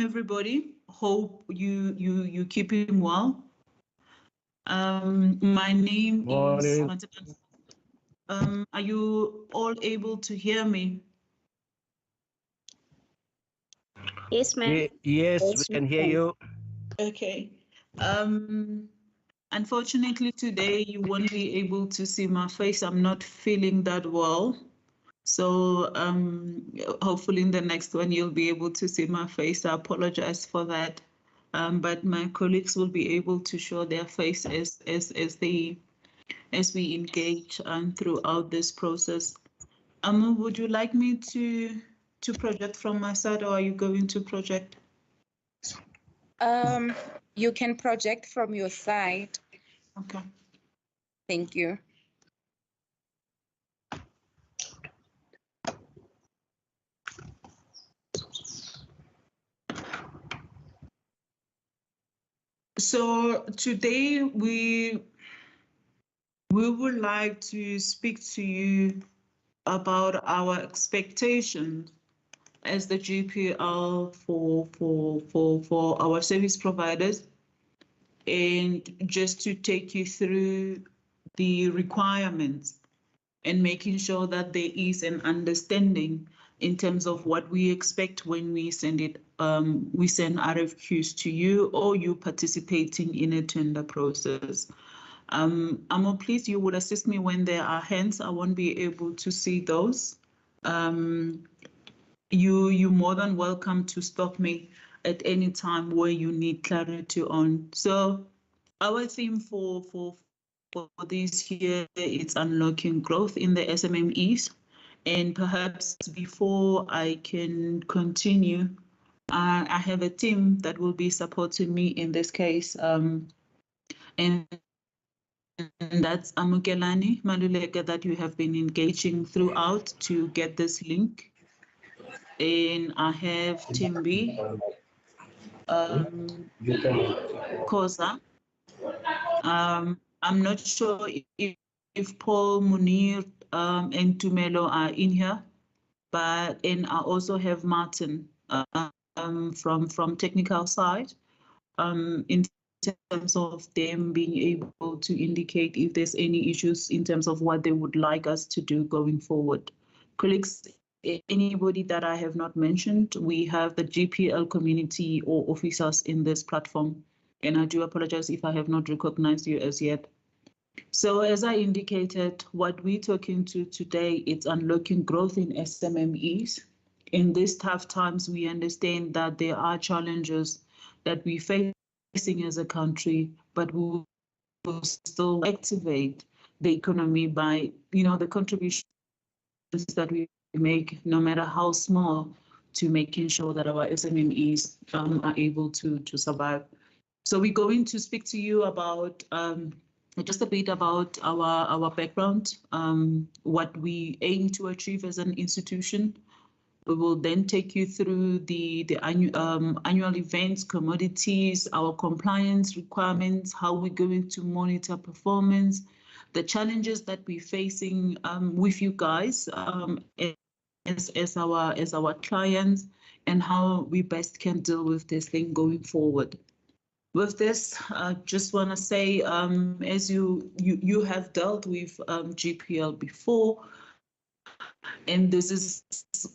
everybody. Hope you keeping well. My name is. Are you all able to hear me? Yes, ma'am. Yes, we can hear you. Okay. Unfortunately, today you won't be able to see my face. I'm not feeling that well. So hopefully in the next one you'll be able to see my face. I apologize for that. But my colleagues will be able to show their face as we engage throughout this process. Would you like me to project from my side, or are you going to project? You can project from your side. Okay. Thank you. So today we would like to speak to you about our expectations as the GPL for our service providers, and just to take you through the requirements and making sure that there is an understanding in terms of what we expect when we send it. We send RFQs to you, or you participating in a tender process. Please, you would assist me when there are hands. I won't be able to see those. You're more than welcome to stop me at any time where you need clarity on. So our theme for this year is unlocking growth in the SMMEs. And perhaps before I can continue, I have a team that will be supporting me in this case. And that's Amukelani Maluleka that you have been engaging throughout to get this link. And I have Timbi, Kosa. I'm not sure if Paul, Munir, and Tumelo are in here, and I also have Martin from technical side, in terms of them being able to indicate if there's any issues in terms of what they would like us to do going forward. Colleagues, anybody that I have not mentioned, we have the GPL community or officers in this platform, and I do apologize if I have not recognized you as yet. So as I indicated, what we're talking to today, it's unlocking growth in SMMEs. In these tough times, we understand that there are challenges that we're facing as a country, but we will still activate the economy by, the contributions that we make, no matter how small, to making sure that our SMMEs are able to survive. So we're going to speak to you about just a bit about our background, what we aim to achieve as an institution. We will then take you through the annual events, commodities, our compliance requirements, how we're going to monitor performance, the challenges that we're facing with you guys as our clients, and how we best can deal with this thing going forward. With this, I just want to say, as you have dealt with GPL before, and this is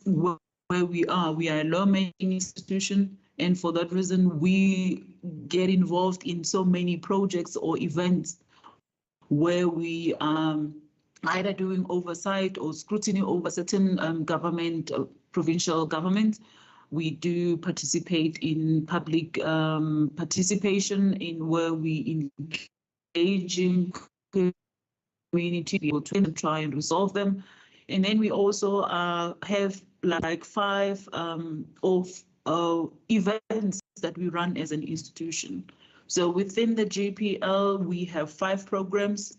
where we are. We are a lawmaking institution, and for that reason, we get involved in so many projects or events where we either doing oversight or scrutiny over certain government, provincial government. We do participate in public participation in where we engage in community people to try and resolve them. And then we also have like 5 events that we run as an institution. So within the GPL, we have 5 programs.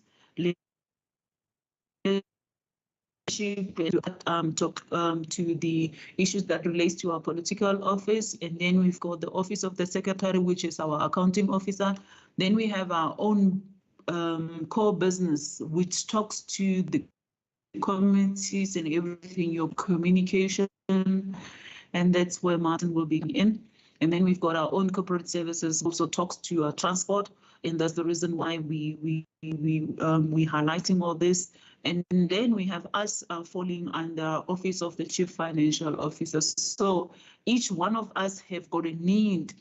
Talk to the issues that relates to our political office, and then we've got the office of the secretary, which is our accounting officer. Then we have our own core business, which talks to the committees and everything, your communication, and that's where Martin will be in. And then we've got our own corporate services, also talks to transport, and that's the reason why we highlighting all this. And then we have us falling under Office of the Chief Financial Officer. So each one of us have got a need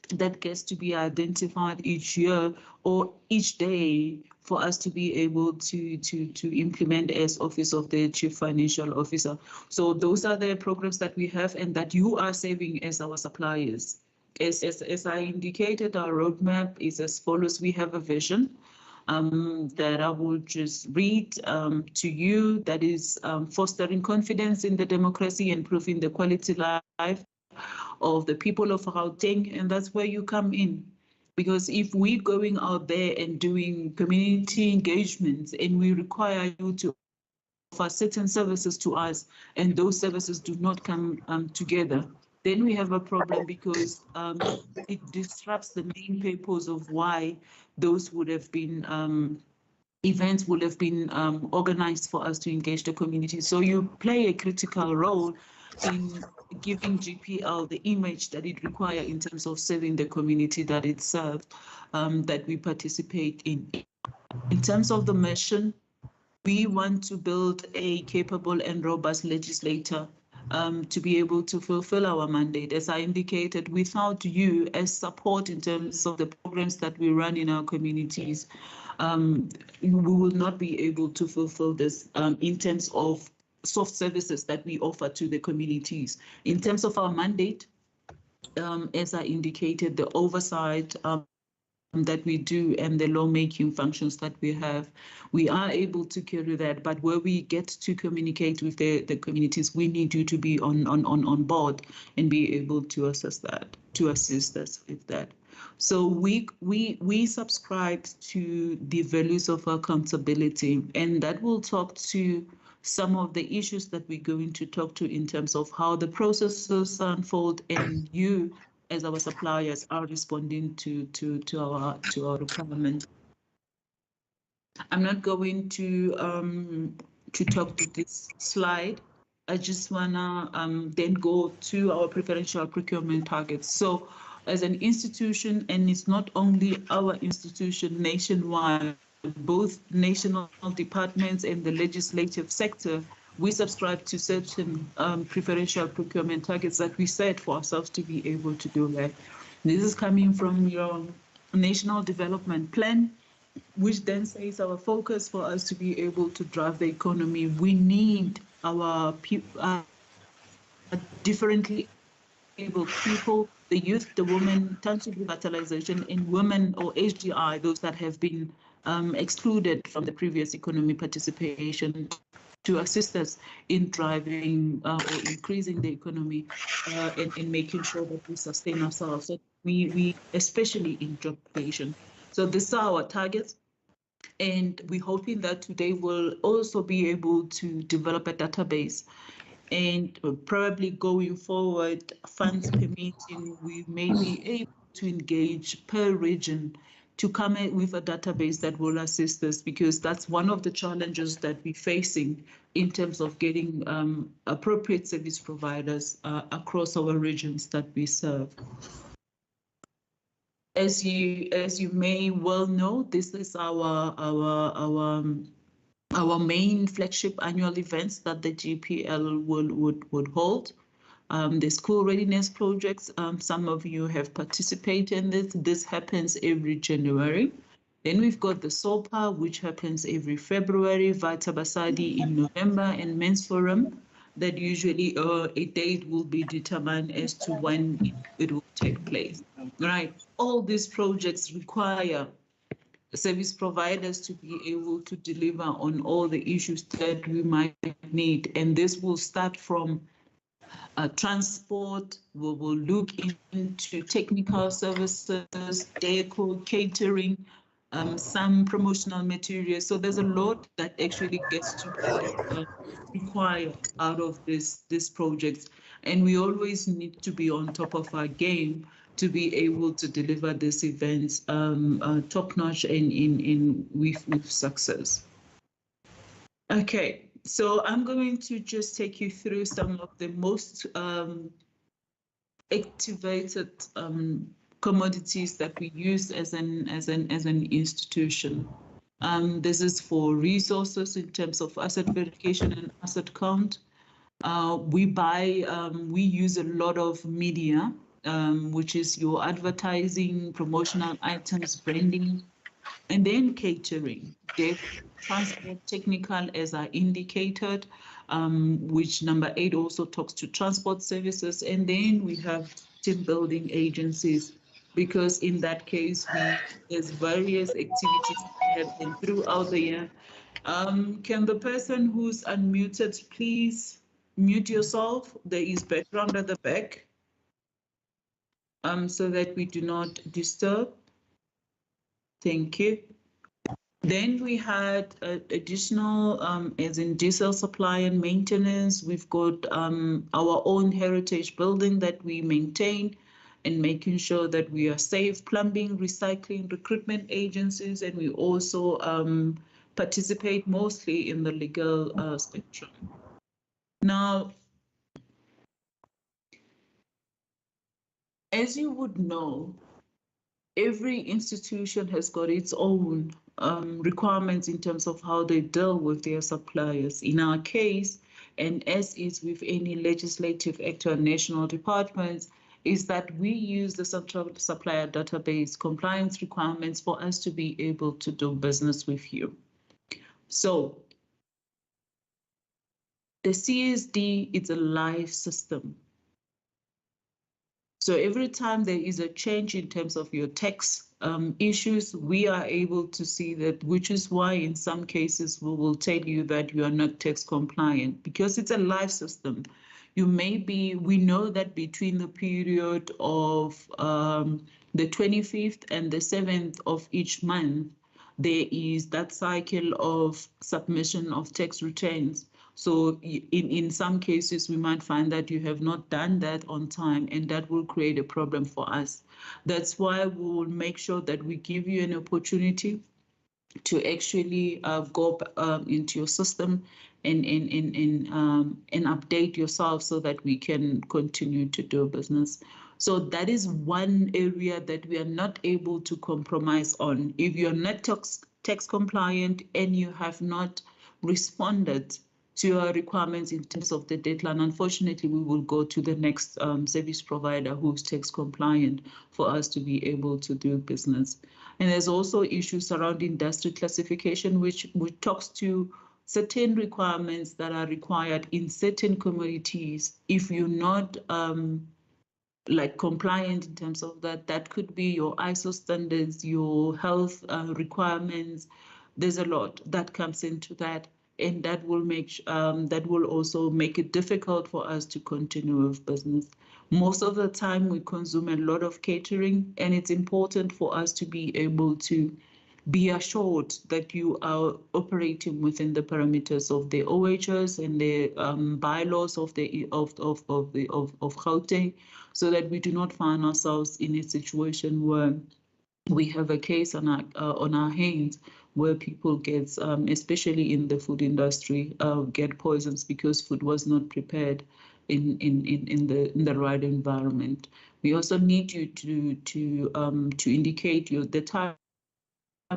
that gets to be identified each year or each day for us to be able to implement as Office of the Chief Financial Officer. So those are the programs that we have and that you are saving as our suppliers. As I indicated, our roadmap is as follows. We have a vision that I will just read to you, that is fostering confidence in the democracy and improving the quality life of the people of Gauteng, and that's where you come in. Because if we're going out there and doing community engagements and we require you to offer certain services to us and those services do not come together, then we have a problem because it disrupts the main purpose of why those would have been events would have been organized for us to engage the community. So you play a critical role in giving GPL the image that it requires in terms of serving the community that it served, that we participate in. In terms of the mission, we want to build a capable and robust legislator to be able to fulfill our mandate. As I indicated, without you as support in terms of the programs that we run in our communities, we will not be able to fulfill this in terms of soft services that we offer to the communities. In terms of our mandate, as I indicated, the oversight that we do and the lawmaking functions that we have, we are able to carry that. But where we get to communicate with the communities, we need you to be on board and be able to assist us with that. So we subscribe to the values of accountability, and that will talk to some of the issues that we're going to talk to in terms of how the processes unfold and you as our suppliers are responding to our requirements. I'm not going to talk to this slide. I just wanna then go to our preferential procurement targets. So as an institution, and it's not only our institution nationwide, both national departments and the legislative sector, we subscribe to certain preferential procurement targets that we set for ourselves to be able to do that. This is coming from your national development plan, which then says our focus for us to be able to drive the economy. We need our differently able people, the youth, the women, tangible revitalization, and women or HDI, those that have been excluded from the previous economy participation, to assist us in driving or increasing the economy and making sure that we sustain ourselves. So we especially in job creation. So these are our targets. And we're hoping that today we'll also be able to develop a database, and probably going forward, funds permitting, we may be able to engage per region to come in with a database that will assist us, because that's one of the challenges that we're facing in terms of getting appropriate service providers across our regions that we serve. As you may well know, this is our main flagship annual events that the GPL would hold. The school readiness projects, some of you have participated in this. This happens every January. Then we've got the SOPA, which happens every February, Vita Basadi in November, and Men's Forum, that usually a date will be determined as to when it will take place. Right. All these projects require service providers to be able to deliver on all the issues that we might need. And this will start from transport. We will look into technical services, deco, catering, some promotional materials. So there's a lot that actually gets to be required out of this project. And we always need to be on top of our game to be able to deliver these events top-notch and with success. Okay, so I'm going to just take you through some of the most activated commodities that we use as an institution. This is for resources in terms of asset verification and asset count. We use a lot of media, which is your advertising, promotional items, branding, and then catering, transport, technical, as I indicated, which number 8 also talks to transport services. And then we have team building agencies, because in that case, there's various activities that happen throughout the year. Can the person who's unmuted please mute yourself? There is background at the back, so that we do not disturb. Thank you. Then we had additional, as in diesel supply and maintenance. We've got our own heritage building that we maintain, and making sure that we are safe, plumbing, recycling, recruitment agencies, and we also participate mostly in the legal spectrum. Now, as you would know, every institution has got its own requirements in terms of how they deal with their suppliers. In our case, and as is with any legislative act or national departments, is that we use the central supplier database compliance requirements for us to be able to do business with you. So the CSD is a live system. So every time there is a change in terms of your tax issues, we are able to see that, which is why in some cases we will tell you that you are not tax compliant, because it's a live system. We know that between the period of the 25th and the 7th of each month, there is that cycle of submission of tax returns. So in some cases, we might find that you have not done that on time, and that will create a problem for us. That's why we will make sure that we give you an opportunity to actually go into your system and update yourself so that we can continue to do business. So that is one area that we are not able to compromise on. If you're not tax compliant and you have not responded to your requirements in terms of the deadline, unfortunately, we will go to the next service provider who's tax compliant for us to be able to do business. And there's also issues around industry classification, which talks to certain requirements that are required in certain commodities. If you're not like compliant in terms of that, that could be your ISO standards, your health requirements. There's a lot that comes into that. And that will also make it difficult for us to continue with business. Most of the time, we consume a lot of catering, and it's important for us to be able to be assured that you are operating within the parameters of the OHS and the bylaws of Gauteng, so that we do not find ourselves in a situation where we have a case on our hands where people get, especially in the food industry, get poisons because food was not prepared in the right environment. We also need you to indicate the type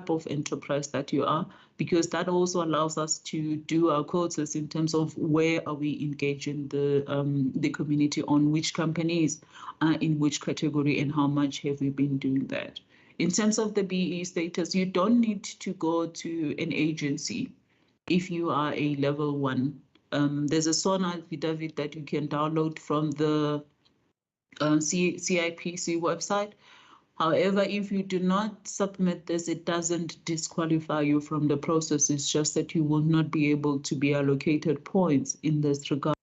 of enterprise that you are, because that also allows us to do our quotas in terms of where are we engaging the community, on which companies are in which category, and how much have we been doing that. In terms of the BE status, you don't need to go to an agency if you are a level 1. There's a SONA affidavit that you can download from the CIPC website. However, if you do not submit this, it doesn't disqualify you from the process. It's just that you will not be able to be allocated points in this regard.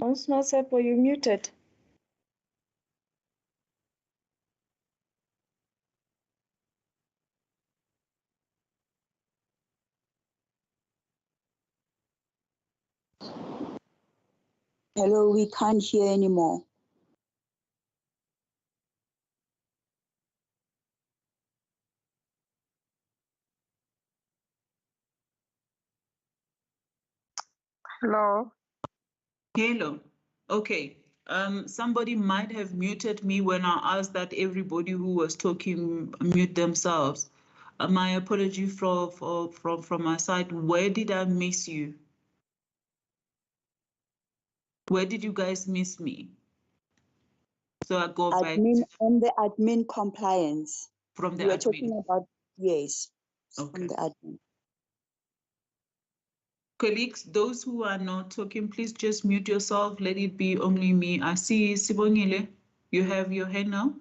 Onsmasepo, you're muted. Hello, we can't hear anymore. Hello. Hello. Okay. Somebody might have muted me when I asked that everybody who was talking mute themselves. My apology from my side. Where did I miss you? Where did you guys miss me? So I go back Admin on the admin compliance. from the You were admin. talking about, yes, Okay. from the admin. Colleagues, those who are not talking, please just mute yourself. Let it be only me. I see Sibongile. You have your hand now?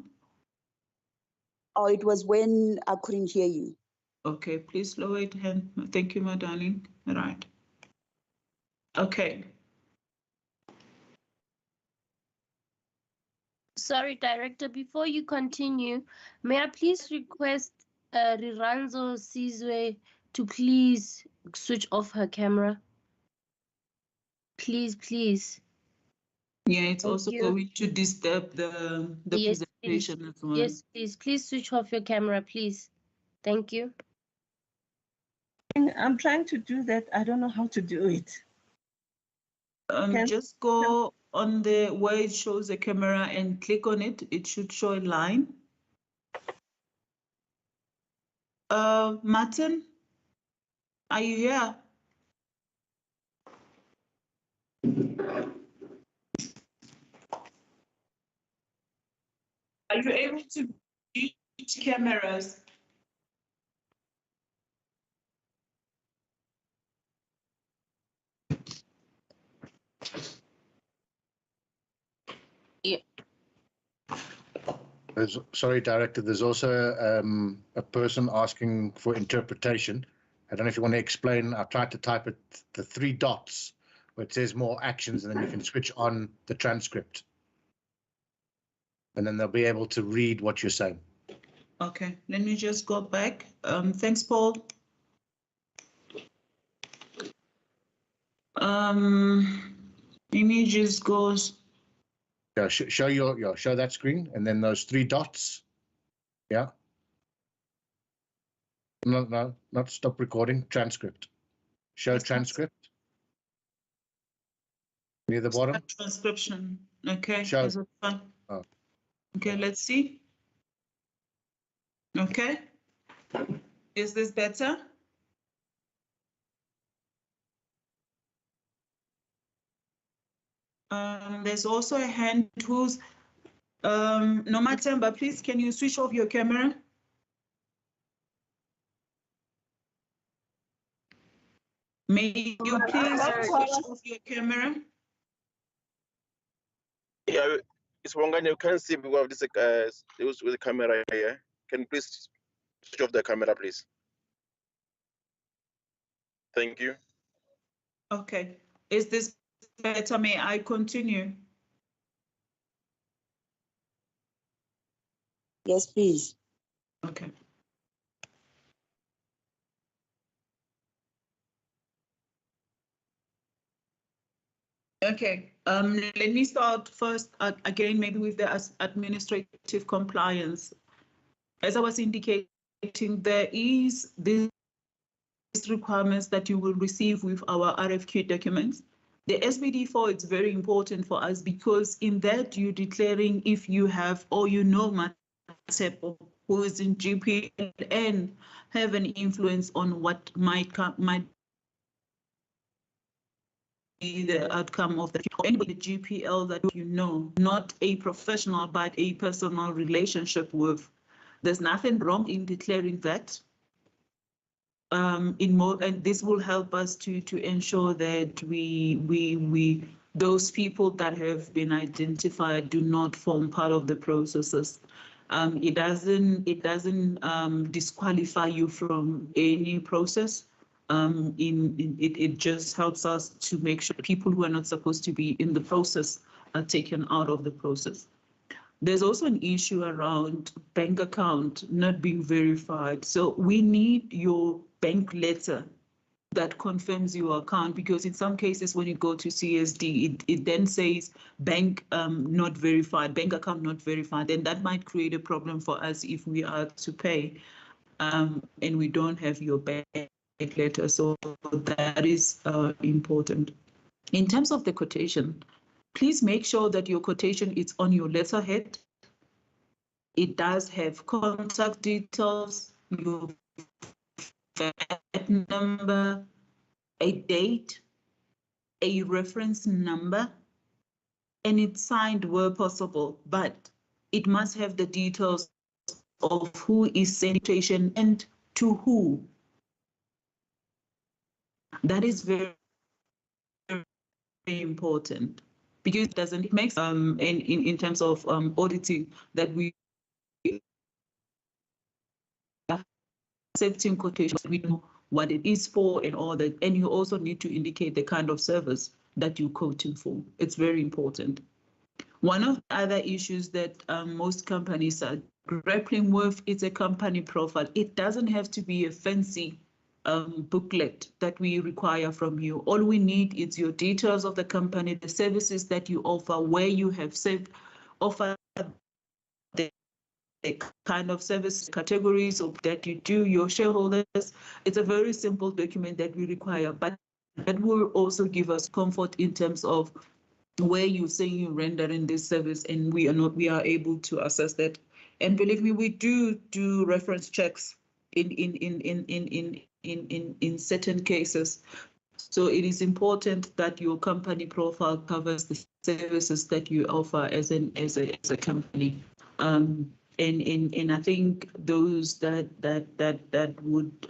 Oh, it was when I couldn't hear you. Okay, please lower it hand. Thank you, my darling. All right. Okay. Sorry, Director, before you continue, may I please request Riranzo Sizwe to please switch off her camera? Please, please. Yeah, it's Thank also you. going to disturb the Yes, presentation as well. Yes, please. Please switch off your camera, please. Thank you. I'm trying to do that. I don't know how to do it. Just go on the where it shows the camera and click on it. It should show a line. Martin, are you here? Are you able to use cameras? Yeah. Sorry, Director, there's also a person asking for interpretation. I don't know if you want to explain. I tried to type it, the 3 dots where it says more actions, and then you can switch on the transcript. And then they'll be able to read what you're saying. Okay, let me just go back. Thanks, Paul. Images goes. Yeah, show that screen, and then those 3 dots. Yeah. No, not stop recording. Transcript. Show transcript. Near the bottom. Transcription. Okay. Show. Is it fine? Oh. Okay, let's see. Okay. Is this better? There's also a hand who's Nomatemba, please can you switch off your camera? May you please switch off your camera? Yeah, it's one guy you can see because of this with the camera here. Can you please switch off the camera, please? Thank you. Okay. Is this better? May I continue? Yes, please. Okay. Okay, let me start first again, maybe with the administrative compliance. As I was indicating, there is these requirements that you will receive with our RFQ documents. The SBD4 is very important for us because in that you're declaring if you have or you know Matsepo who is in GPL and have an influence on what might be the outcome of the GPL that you know, not a professional, but a personal relationship with. There's nothing wrong in declaring that. And this will help us to ensure that we those people that have been identified do not form part of the processes. It doesn't disqualify you from any process. It just helps us to make sure people who are not supposed to be in the process are taken out of the process. There's also an issue around bank account not being verified. So we need your bank letter that confirms your account, because in some cases when you go to CSD, it then says bank not verified, bank account not verified, and that might create a problem for us if we are to pay and we don't have your bank letter. So that is important. In terms of the quotation, please make sure that your quotation is on your letterhead. It does have contact details, your VAT number, a date, a reference number, and it's signed where possible, but it must have the details of who is sending quotation and to who. That is very, very important, because it doesn't make in terms of auditing that we are accepting quotations, we know what it is for and all that, and you also need to indicate the kind of service that you're quoting for. It's very important. One of the other issues that most companies are grappling with is a company profile. It doesn't have to be a fancy booklet that we require from you. All we need is your details of the company, the services that you offer, where you have offered the kind of service categories of that you do, your shareholders. It's a very simple document that we require, but that will also give us comfort in terms of where you say you're rendering this service, and we are able to assess that. And believe me, we do reference checks in certain cases. So it is important that your company profile covers the services that you offer as a company. And I think those that would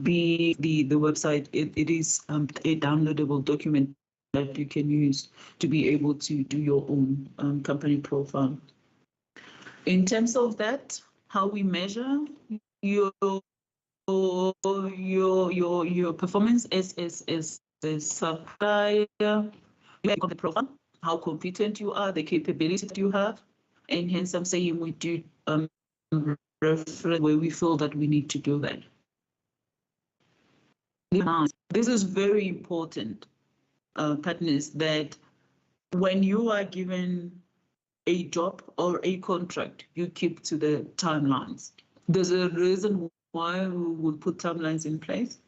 be the website. It is a downloadable document that you can use to be able to do your own company profile. In terms of that, how we measure your performance as a supplier, the profile, how competent you are, the capability that you have, and hence I'm saying we do reference where we feel that we need to do that. This is very important, partners, that when you are given a job or a contract, you keep to the timelines. There's a reason why we will put timelines in place.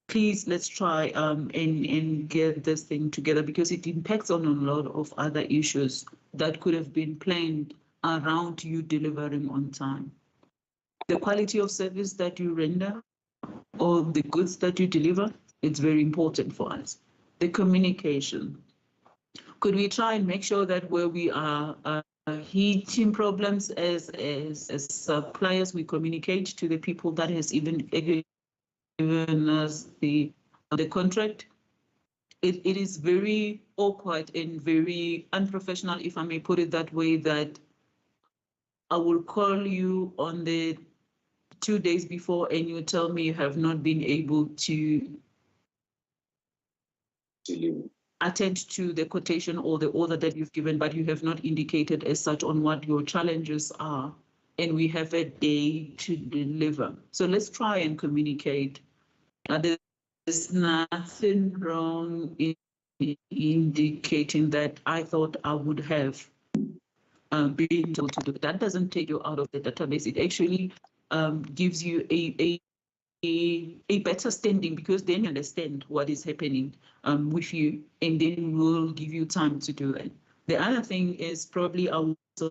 Please, let's try and get this thing together, because it impacts on a lot of other issues that could have been planned around you delivering on time. The quality of service that you render or the goods that you deliver, it's very important for us. The communication. Could we try and make sure that where we are hitting problems as suppliers, we communicate to the people that has even given us the contract? It is very awkward and very unprofessional, if I may put it that way, that I will call you on the 2 days before and you tell me you have not been able to attend to the quotation or the order that you've given, but you have not indicated as such on what your challenges are, and we have a day to deliver. So let's try and communicate. There's nothing wrong in indicating that I thought I would have been told to do. That doesn't take you out of the database. It actually gives you a better standing, because then you understand what is happening with you, and then we'll give you time to do that. The other thing is probably I will also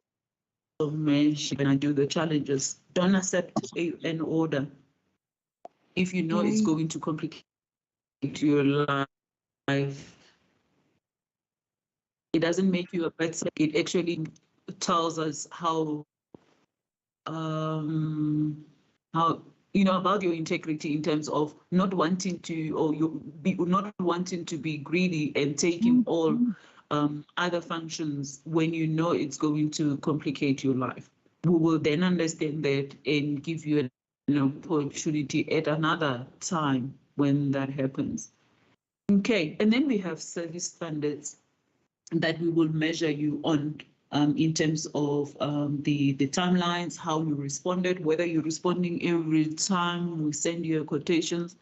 mention when I do the challenges, don't accept an order if you know it's going to complicate your life. It doesn't make you a better, it actually tells us how about your integrity in terms of not wanting to, or not wanting to be greedy and taking all other functions when you know it's going to complicate your life. We will then understand that and give you opportunity at another time when that happens. Okay, and then we have service standards that we will measure you on in terms of the timelines, how you responded, whether you're responding every time we send you quotations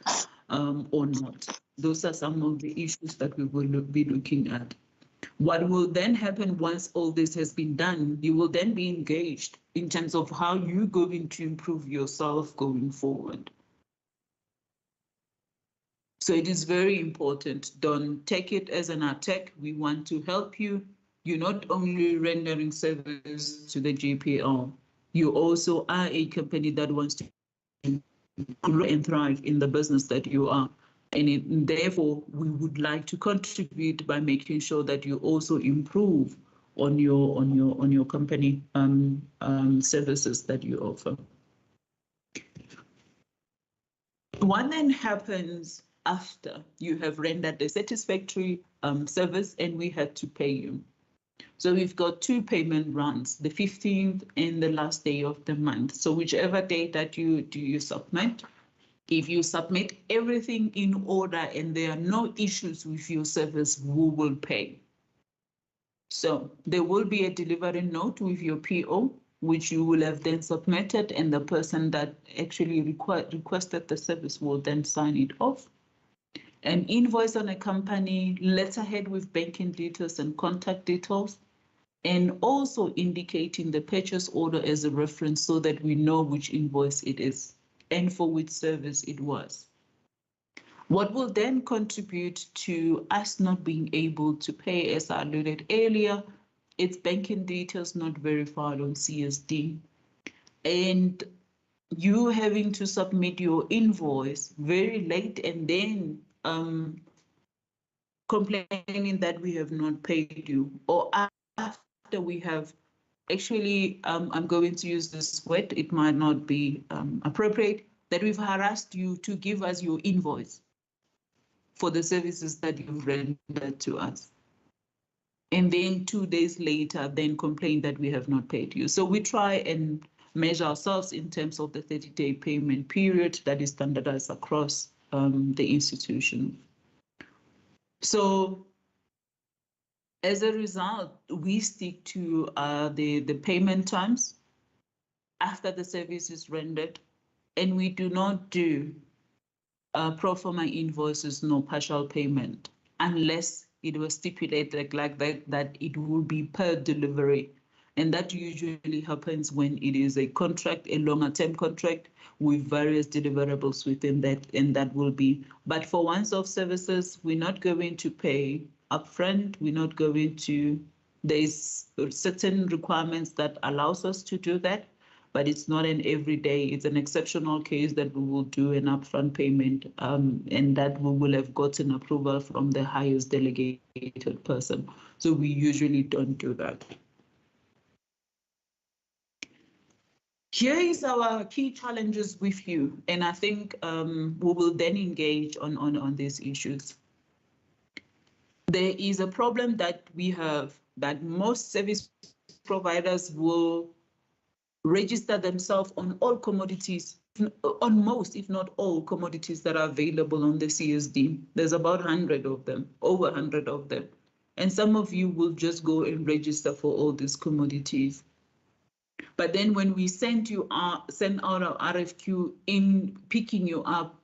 or not. Those are some of the issues that we will be looking at. What will then happen once all this has been done, you will then be engaged in terms of how you're going to improve yourself going forward. So it is very important. Don't take it as an attack. We want to help you. You're not only rendering service to the GPL, you also are a company that wants to grow and thrive in the business that you are. And therefore, we would like to contribute by making sure that you also improve on your company services that you offer. What then happens after you have rendered a satisfactory service and we had to pay you? So we've got 2 payment runs, the 15th and the last day of the month. So whichever day that you submit, if you submit everything in order and there are no issues with your service, we will pay. So there will be a delivery note with your PO, which you will have then submitted, and the person that actually requested the service will then sign it off. An invoice on a company, letterhead with banking details and contact details, and also indicating the purchase order as a reference so that we know which invoice it is and for which service it was. What will then contribute to us not being able to pay, as I alluded earlier, it's banking details not verified on CSD. And you having to submit your invoice very late and then complaining that we have not paid you, or after we have actually, I'm going to use this word, it might not be appropriate, that we've harassed you to give us your invoice for the services that you've rendered to us. And then 2 days later, then complain that we have not paid you. So we try and measure ourselves in terms of the 30-day payment period that is standardized across the institution. So as a result, we stick to the payment times after the service is rendered, and we do not do pro forma invoices, no partial payment, unless it was stipulated like that it will be per delivery. And that usually happens when it is a contract, a longer term contract with various deliverables within that, and that will be. But for once-off services, we're not going to pay upfront. We're not going to, there's certain requirements that allows us to do that, but it's not an everyday, it's an exceptional case that we will do an upfront payment, and that we will have gotten approval from the highest delegated person. So we usually don't do that. Here is our key challenges with you, and I think we will then engage on these issues. There is a problem that we have, that most service providers will register themselves on all commodities, on most, if not all, commodities that are available on the CSD. There's about 100 of them, over 100 of them. And some of you will just go and register for all these commodities. But then when we send out our RFQ in picking you up,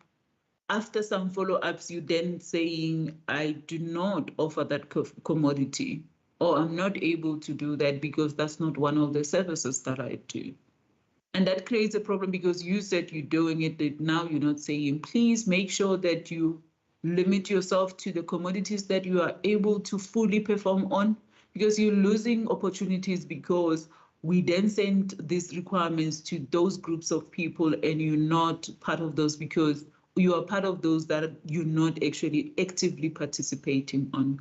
after some follow-ups, you then saying, I do not offer that commodity, or I'm not able to do that because that's not one of the services that I do. And that creates a problem because you said you're doing it, now you're not saying, please make sure that you limit yourself to the commodities that you are able to fully perform on, because you're losing opportunities because we then send these requirements to those groups of people and you're not part of those because you are part of those that you're not actually actively participating on.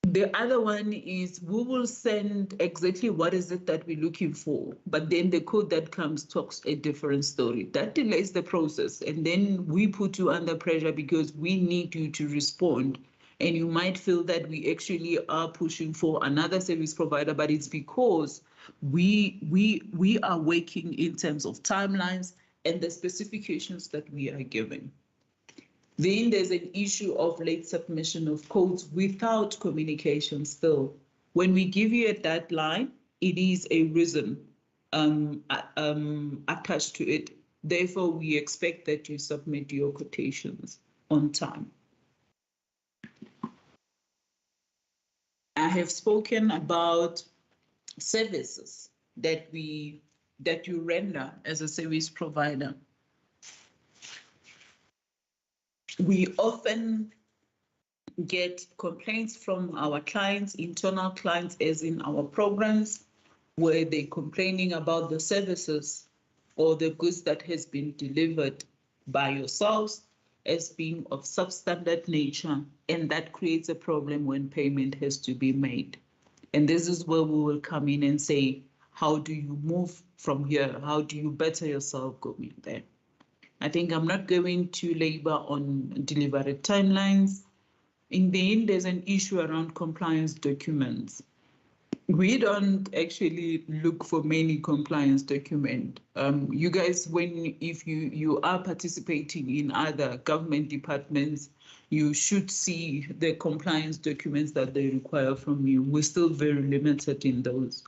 The other one is we will send exactly what is it that we're looking for, but then the code that comes talks a different story. That delays the process, and then we put you under pressure because we need you to respond. And you might feel that we actually are pushing for another service provider, but it's because we are working in terms of timelines and the specifications that we are given. Then there's an issue of late submission of codes without communication still. When we give you a deadline, it is a reason attached to it. Therefore, we expect that you submit your quotations on time. I have spoken about services that you render as a service provider. We often get complaints from our clients, internal clients, as in our programs, where they're complaining about the services or the goods that has been delivered by yourselves as being of substandard nature, and that creates a problem when payment has to be made. And this is where we will come in and say, how do you move from here? How do you better yourself going there? I think I'm not going to labor on delivery timelines. In the end, there's an issue around compliance documents. We don't actually look for many compliance documents. You guys, if you are participating in other government departments, you should see the compliance documents that they require from you. We're still very limited in those.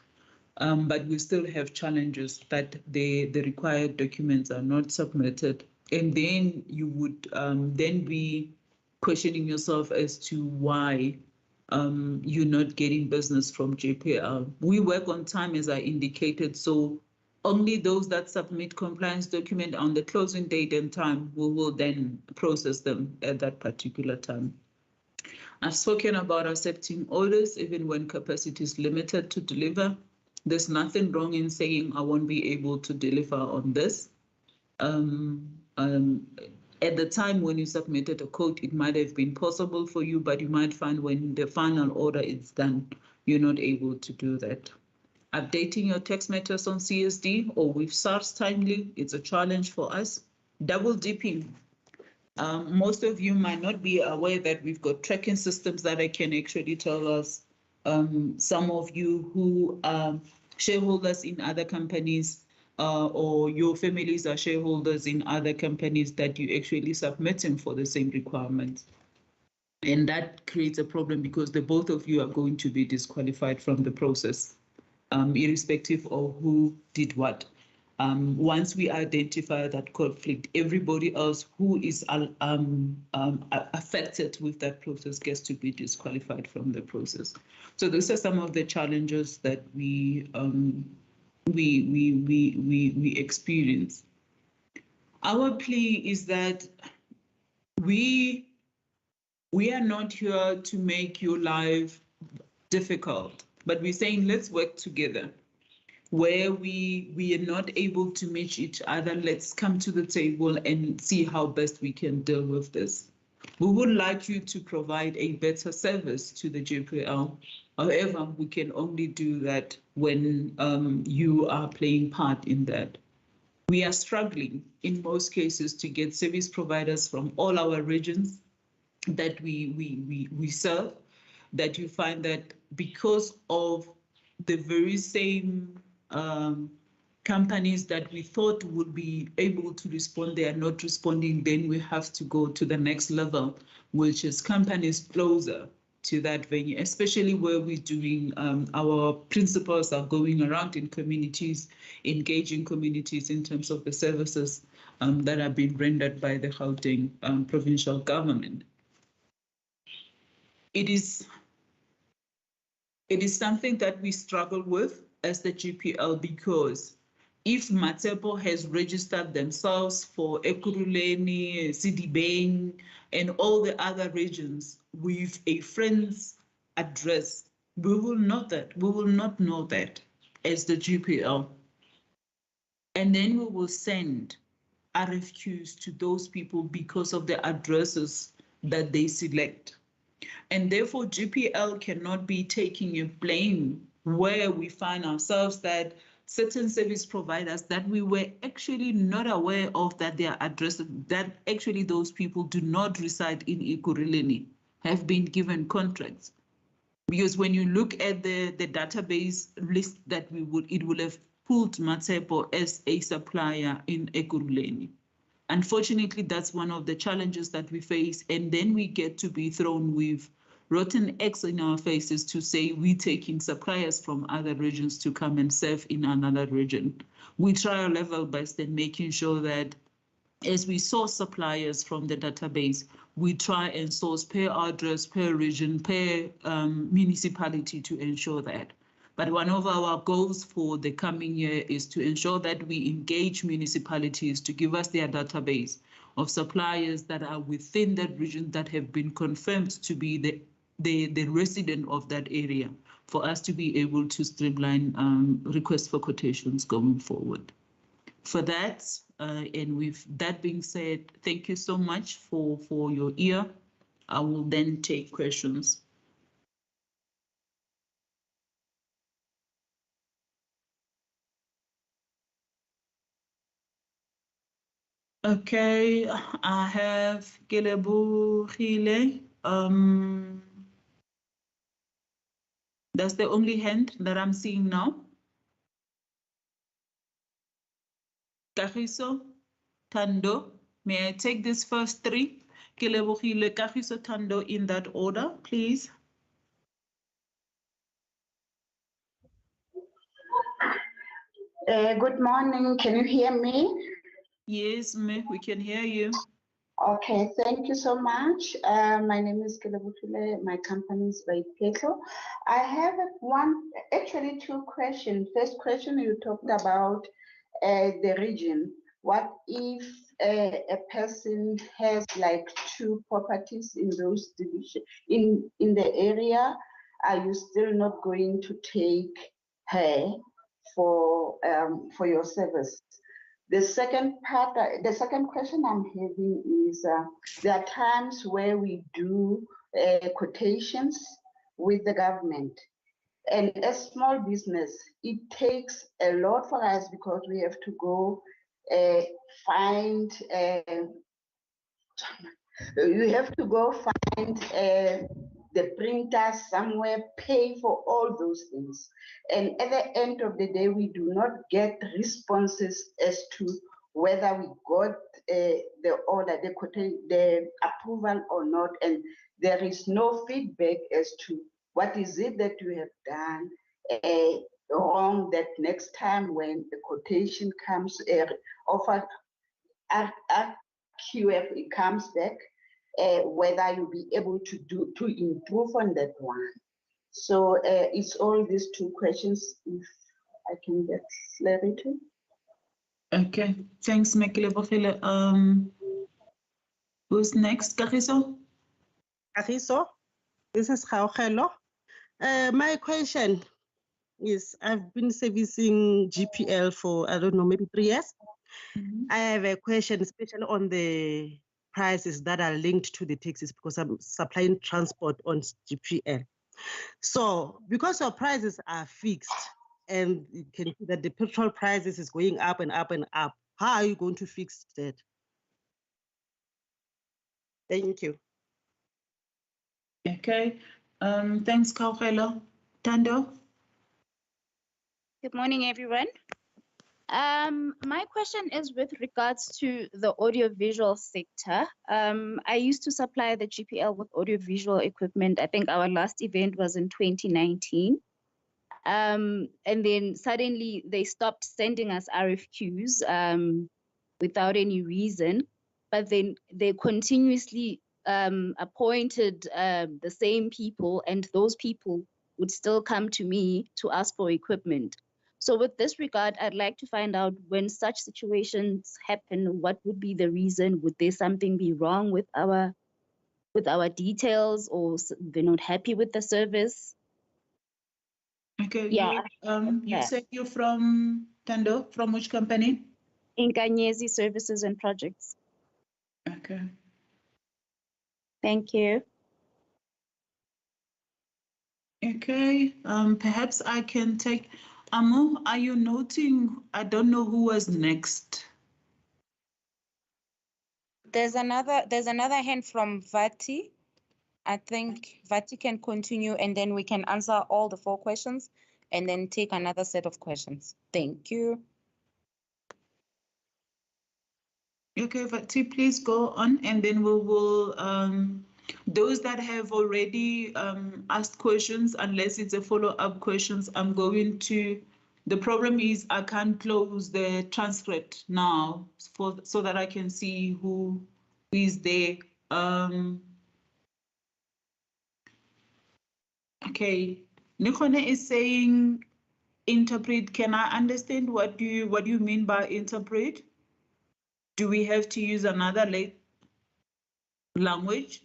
But we still have challenges that the required documents are not submitted. And then you would then be questioning yourself as to why you're not getting business from JPL. We work on time, as I indicated, so only those that submit compliance document on the closing date and time, we will then process them at that particular time. I've spoken about accepting orders, even when capacity is limited to deliver. There's nothing wrong in saying I won't be able to deliver on this. At the time when you submitted a quote, it might have been possible for you, but you might find when the final order is done, you're not able to do that. Updating your text matters on CSD or with SARS timely, it's a challenge for us. Double dipping. Most of you might not be aware that we've got tracking systems that I can actually tell us. Some of you who are shareholders in other companies or your families are shareholders in other companies that you actually submitting for the same requirements. And that creates a problem because the both of you are going to be disqualified from the process, irrespective of who did what. Once we identify that conflict, everybody else who is affected with that process gets to be disqualified from the process. So those are some of the challenges that we experience. Our plea is that we are not here to make your life difficult, but we're saying let's work together. Where we are not able to match each other, let's come to the table and see how best we can deal with this. We would like you to provide a better service to the JPL. However, we can only do that when you are playing part in that. We are struggling in most cases to get service providers from all our regions that we serve, that you find that because of the very same companies that we thought would be able to respond, they are not responding, then we have to go to the next level, which is companies closer to that venue, especially where we're doing, our principals are going around in communities, engaging communities in terms of the services that are being rendered by the Gauteng provincial government. It is something that we struggle with as the GPL, because if Matsepo has registered themselves for Ekurhuleni, Sidibeng, and all the other regions with a friend's address, we will not know that as the GPL. And then we will send RFQs to those people because of the addresses that they select. And therefore, GPL cannot be taking a blame where we find ourselves that certain service providers that we were actually not aware of that they are addressed, that actually those people do not reside in Ekurhuleni, have been given contracts. Because when you look at the database list that it would have pulled Matsepo as a supplier in Ekurhuleni. Unfortunately, that's one of the challenges that we face. And then we get to be thrown with rotten eggs in our faces to say we're taking suppliers from other regions to come and serve in another region. We try our level best in making sure that as we source suppliers from the database, we try and source per address, per region, per municipality to ensure that. But one of our goals for the coming year is to ensure that we engage municipalities to give us their database of suppliers that are within that region that have been confirmed to be the resident of that area, for us to be able to streamline requests for quotations going forward. For that, and with that being said, thank you so much for your ear. I will then take questions. Okay, I have Gelebogile. That's the only hand that I'm seeing now. Kagiso, Tando, may I take these first three? Gelebogile, Kagiso, Tando in that order, please. Good morning. Can you hear me? Yes, we can hear you. Okay, thank you so much. My name is Kelebutule. My company is by Petro. I have actually two questions. First question, you talked about the region. What if a person has like two properties in those divisions in the area? Are you still not going to take her for your service? The second question I'm having is there are times where we do quotations with the government, and as small business, it takes a lot for us because we have to go find the printer somewhere, pay for all those things. And at the end of the day, we do not get responses as to whether we got the order, the approval or not. And there is no feedback as to what is it that we have done wrong, that next time when the quotation comes, offer QF, it comes back, whether you'll be able to improve on that one. So it's all these two questions, if I can get clarity. Okay, thanks, Mekelebogile. Who's next, Kagiso? Kagiso, this is Gaugelo. My question is, I've been servicing GPL for, I don't know, maybe 3 years. Mm-hmm. I have a question, especially on the prices that are linked to the taxes, because I'm supplying transport on GPL. So because your prices are fixed and you can see that the petrol prices is going up and up and up, how are you going to fix that? Thank you. Okay, thanks, Kaugelo. Tando? Good morning, everyone. My question is with regards to the audiovisual sector. I used to supply the GPL with audiovisual equipment. I think our last event was in 2019. And then suddenly they stopped sending us RFQs without any reason. But then they continuously appointed the same people, and those people would still come to me to ask for equipment. So with this regard, I'd like to find out, when such situations happen, what would be the reason? Would there something be wrong with our details, or they're not happy with the service? Okay, Yeah. you said you're from Tando, from which company? Inkanyezi Services and Projects. Okay. Thank you. Okay, perhaps I can take, Amo, are you noting, I don't know who was next. There's another hand from Vati. I think Vati can continue and then we can answer all the 4 questions and then take another set of questions. Thank you. Okay, Vati, please go on, and then we will, those that have already asked questions, unless it's a follow-up questions, I'm going to, the problem is I can't close the transcript now so that I can see who is there. Okay, Nikone is saying interpret. Can I understand what you mean by interpret? Do we have to use another language?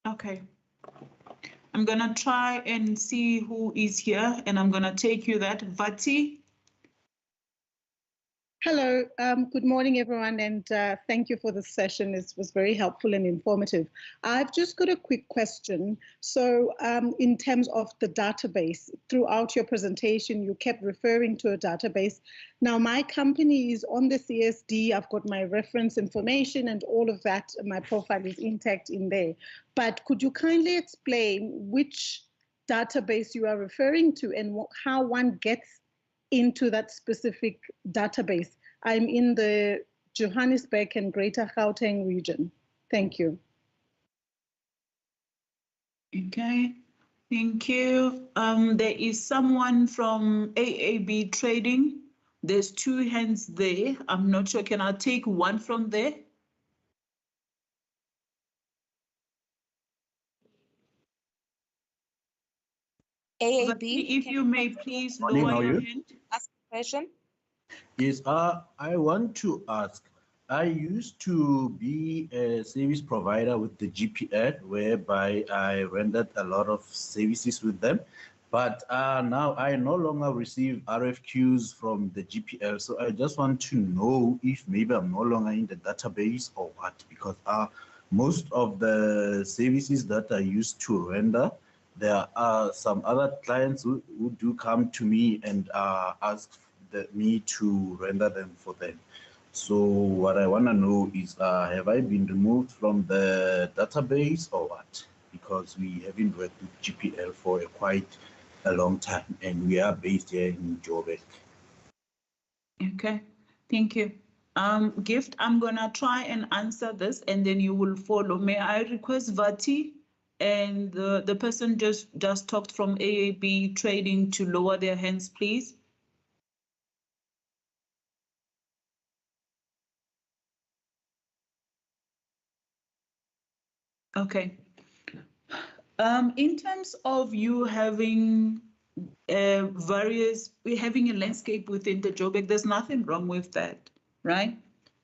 Okay. I'm gonna try and see who is here, and I'm gonna take you that. Vati. Hello, good morning, everyone, and thank you for this session. It was very helpful and informative. I've just got a quick question. So in terms of the database, throughout your presentation, you kept referring to a database. Now, my company is on the CSD. I've got my reference information and all of that. My profile is intact in there. But could you kindly explain which database you are referring to and how one gets into that specific database? I'm in the Johannesburg and Greater Gauteng region. Thank you. Okay, thank you. There is someone from AAB Trading. There's 2 hands there. I'm not sure. Can I take one from there? AAB, if you may please lower Morning, how are your you? hand. Ask a question. Yes, I want to ask, I used to be a service provider with the GPL, whereby I rendered a lot of services with them. But now I no longer receive RFQs from the GPL. So I just want to know if maybe I'm no longer in the database or what, because most of the services that I used to render, there are some other clients who do come to me and ask me to render them for them. So what I want to know is, have I been removed from the database or what? Because we haven't worked with GPL for quite a long time, and we are based here in Joburg. Okay, thank you. Gift, I'm gonna try and answer this and then you will follow. May I request Vati and the person just talked from AAB Trading to lower their hands, please? Okay. In terms of you having having a landscape within the Joburg, there's nothing wrong with that, right?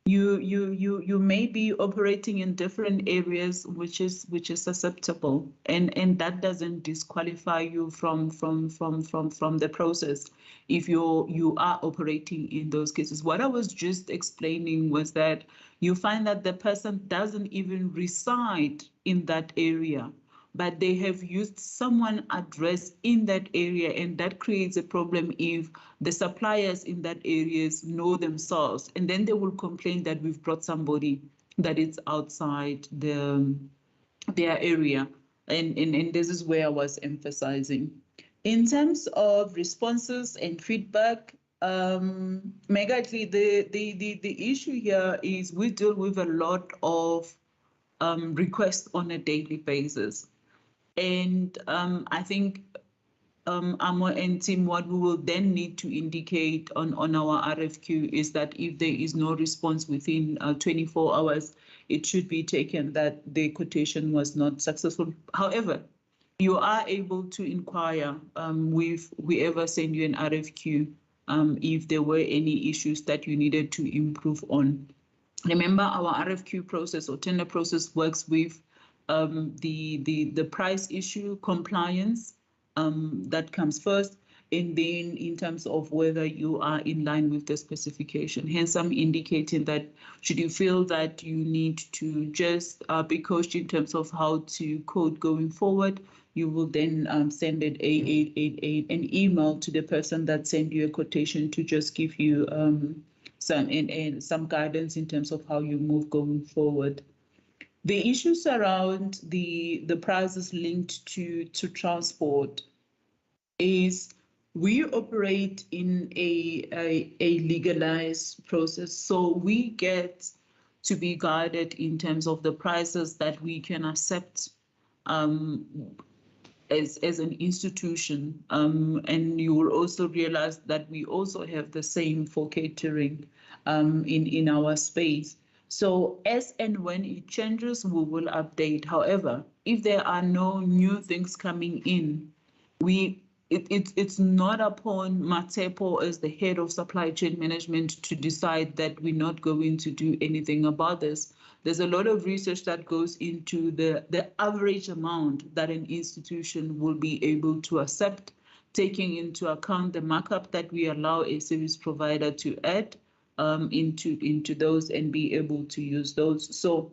You may be operating in different areas which is susceptible, and that doesn't disqualify you from the process if you are operating in those cases. What I was just explaining was that you find that the person doesn't even reside in that area, but they have used someone address in that area, and that creates a problem if the suppliers in that areas know themselves, and then they will complain that we've brought somebody that is outside their area, and this is where I was emphasizing. In terms of responses and feedback, Megatli, the issue here is we deal with a lot of requests on a daily basis. And I think Amo and team, what we will then need to indicate on our RFQ is that if there is no response within 24 hours, it should be taken that the quotation was not successful. However, you are able to inquire with whoever sent you an RFQ if there were any issues that you needed to improve on. Remember, our RFQ process or tender process works with the price issue, compliance, that comes first, and then in terms of whether you are in line with the specification. Hence, I'm indicating that should you feel that you need to just be coached in terms of how to code going forward, you will then send an email to the person that sent you a quotation to just give you some guidance in terms of how you move going forward. The issues around the prices linked to transport is we operate in a legalized process, so we get to be guided in terms of the prices that we can accept as an institution. And you will also realize that we also have the same for catering in our space. So as and when it changes, we will update. However, if there are no new things coming in, it's not upon Matepo as the head of supply chain management to decide that we're not going to do anything about this. There's a lot of research that goes into the average amount that an institution will be able to accept, taking into account the markup that we allow a service provider to add into those and be able to use those. So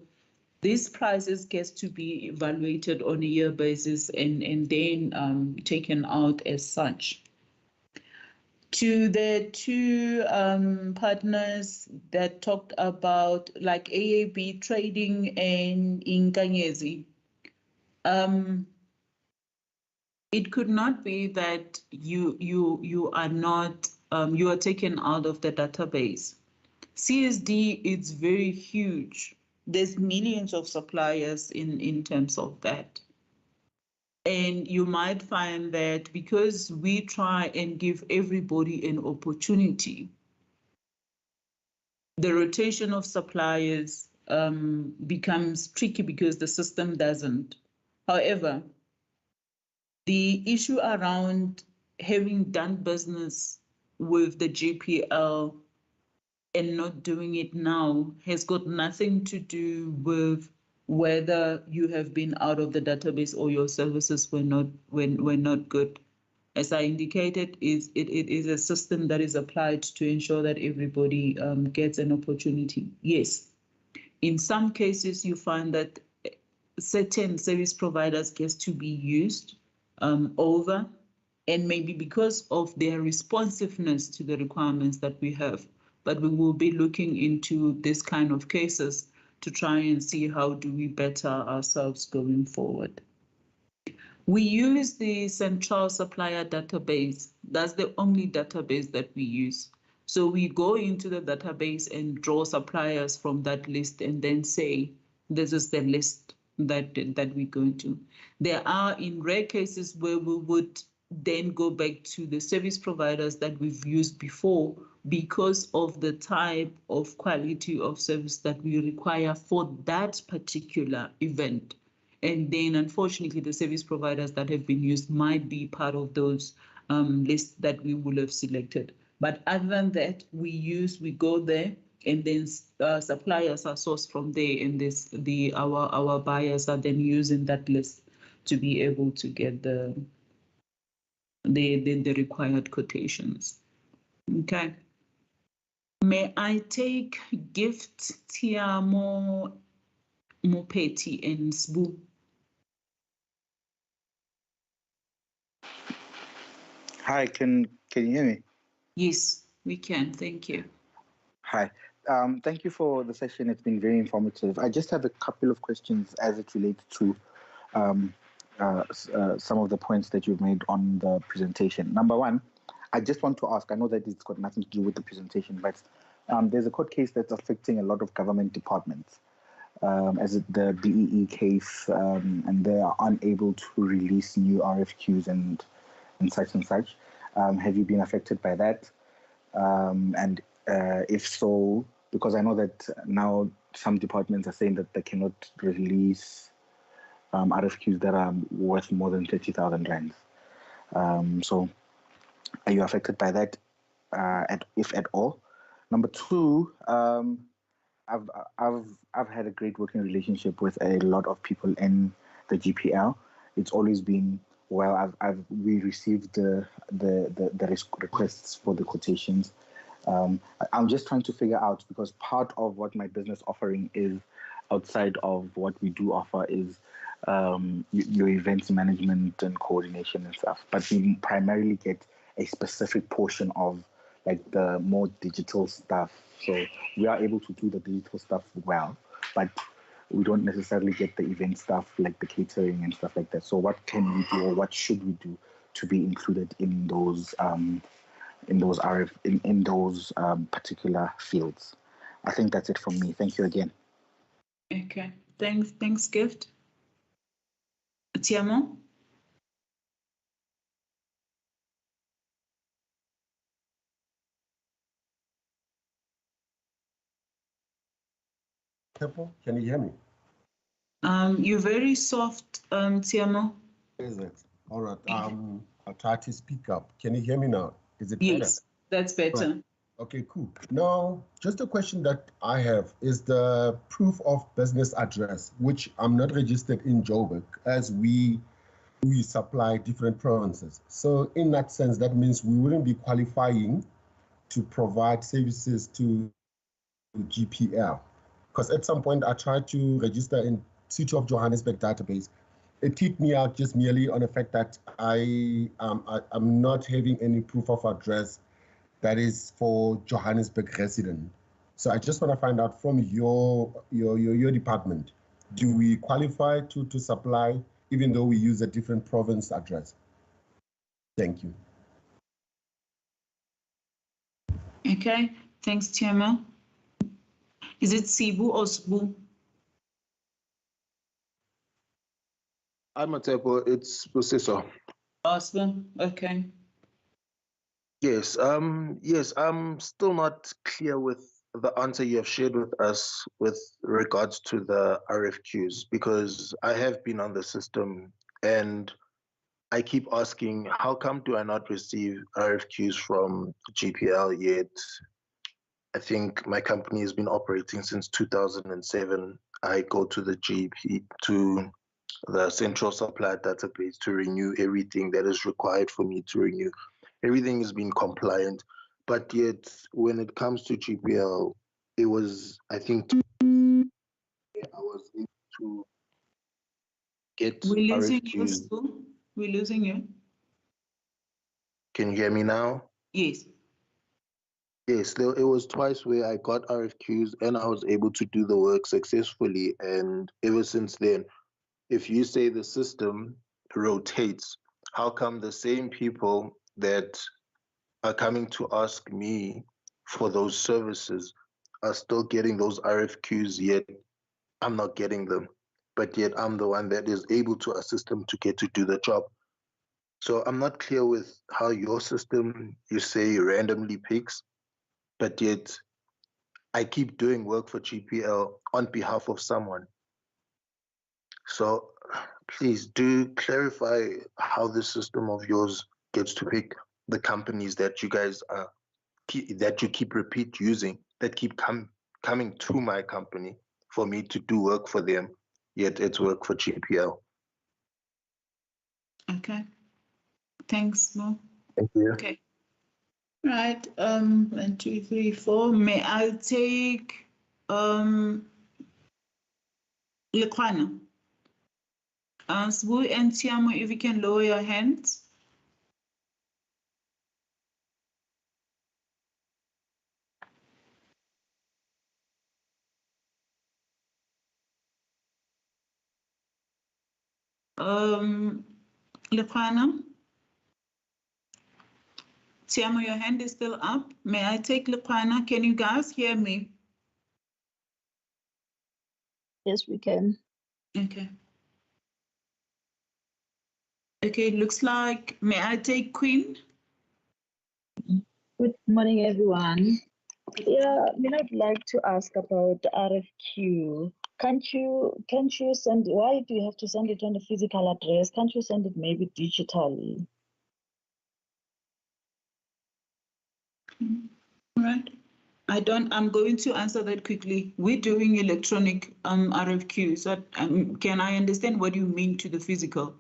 these prices get to be evaluated on a year basis and then taken out as such. To the two partners that talked about like AAB trading and Inkanyezi, it could not be that you are not you are taken out of the database. CSD is very huge. There's millions of suppliers in terms of that. And you might find that because we try and give everybody an opportunity, the rotation of suppliers becomes tricky because the system doesn't. However, the issue around having done business with the GPL and not doing it now has got nothing to do with whether you have been out of the database or your services were not good. As I indicated, it is a system that is applied to ensure that everybody gets an opportunity. Yes, in some cases you find that certain service providers get to be used over, and maybe because of their responsiveness to the requirements that we have. But we will be looking into this kind of cases to try and see how do we better ourselves going forward. We use the central supplier database. That's the only database that we use. So we go into the database and draw suppliers from that list and then say, this is the list that we're going to. There are in rare cases where we would then go back to the service providers that we've used before because of the type of quality of service that we require for that particular event. And then unfortunately, the service providers that have been used might be part of those lists that we will have selected. But other than that, we go there and then suppliers are sourced from there, and our buyers are then using that list to be able to get the required quotations. Okay. May I take Gift, Tiamo, Mopeti, and Sbu? Hi, can you hear me? Yes, we can. Thank you. Hi. Thank you for the session. It's been very informative. I just have a couple of questions as it relates to some of the points that you've made on the presentation. Number one, I just want to ask, I know that it's got nothing to do with the presentation, but there's a court case that's affecting a lot of government departments, as the BEE case, and they are unable to release new RFQs and such and such. Have you been affected by that? And if so, because I know that now some departments are saying that they cannot release RFQs that are worth more than 30,000 rands. So are you affected by that, if at all? Number two, I've had a great working relationship with a lot of people in the GPL. It's always been well. We received the requests for the quotations. I'm just trying to figure out, because part of what my business offering is, outside of what we do offer is your events management and coordination and stuff. But we primarily get a specific portion of like the more digital stuff. So we are able to do the digital stuff well, but we don't necessarily get the event stuff like the catering and stuff like that. So what can we do, or what should we do to be included in those particular fields? I think that's it from me. Thank you again. Okay, thanks, Gift. Tiamo? Can you hear me? You're very soft, Tiamo. Is it? All right. I'll try to speak up. Can you hear me now? Is it Yes, better? that's better. Right. Okay, cool. Now, just a question that I have is the proof of business address, which I'm not registered in Joburg, as we supply different provinces. So in that sense, that means we wouldn't be qualifying to provide services to GPL. Because at some point I tried to register in City of Johannesburg database. It kicked me out just merely on the fact that I'm not having any proof of address that is for Johannesburg resident. So I just want to find out from your department, do we qualify to supply even though we use a different province address? Thank you. Okay, thanks, Tiamo. Is it Sibu or Sbu? I'm a typo, it's processor. Awesome, okay. Yes, yes, I'm still not clear with the answer you have shared with us with regards to the RFQs, because I have been on the system and I keep asking, how come do I not receive RFQs from GPL yet? I think my company has been operating since 2007. I go to the the central supply database to renew everything that is required for me to renew. Everything has been compliant, but yet when it comes to GPL, it was, I think, I was able to get We're losing you, RFQs. Sbu. We're losing you. Can you hear me now? Yes. Yes, it was twice where I got RFQs and I was able to do the work successfully. And ever since then, if you say the system rotates, how come the same people that are coming to ask me for those services are still getting those RFQs, yet I'm not getting them, but yet I'm the one that is able to assist them to get to do the job. So I'm not clear with how your system, you say, randomly picks, but yet I keep doing work for GPL on behalf of someone. So please do clarify how the system of yours gets to pick the companies that you guys that you keep repeat using, that keep coming to my company for me to do work for them, yet it's work for GPL. Okay. Thanks, Mo. Thank you. Okay. Right. 1, 2, 3, 4. May I take Lekwana? Sbu and Tiamo, if you can lower your hands. Lekwana? Tiamo, your hand is still up. May I take Lekwana? Can you guys hear me? Yes, we can. Okay. Okay, looks like, may I take Queen? Good morning, everyone. Yeah, I'd like to ask about the RFQ. Can't you send, why do you have to send it on the physical address? Can't you send it maybe digitally? Right. I'm going to answer that quickly. We're doing electronic RFQ. So can I understand what you mean to the physical?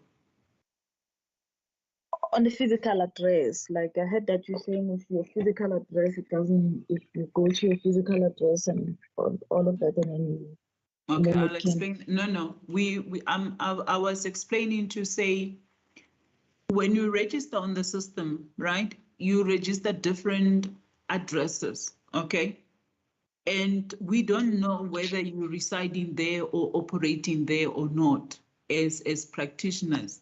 On the physical address, like I heard that you're saying with your physical address, it doesn't, if you go to your physical address and all of that, and then Okay, I'll explain. No. I was explaining to say, when you register on the system, right, you register different addresses, okay? And we don't know whether you're residing there or operating there or not as practitioners.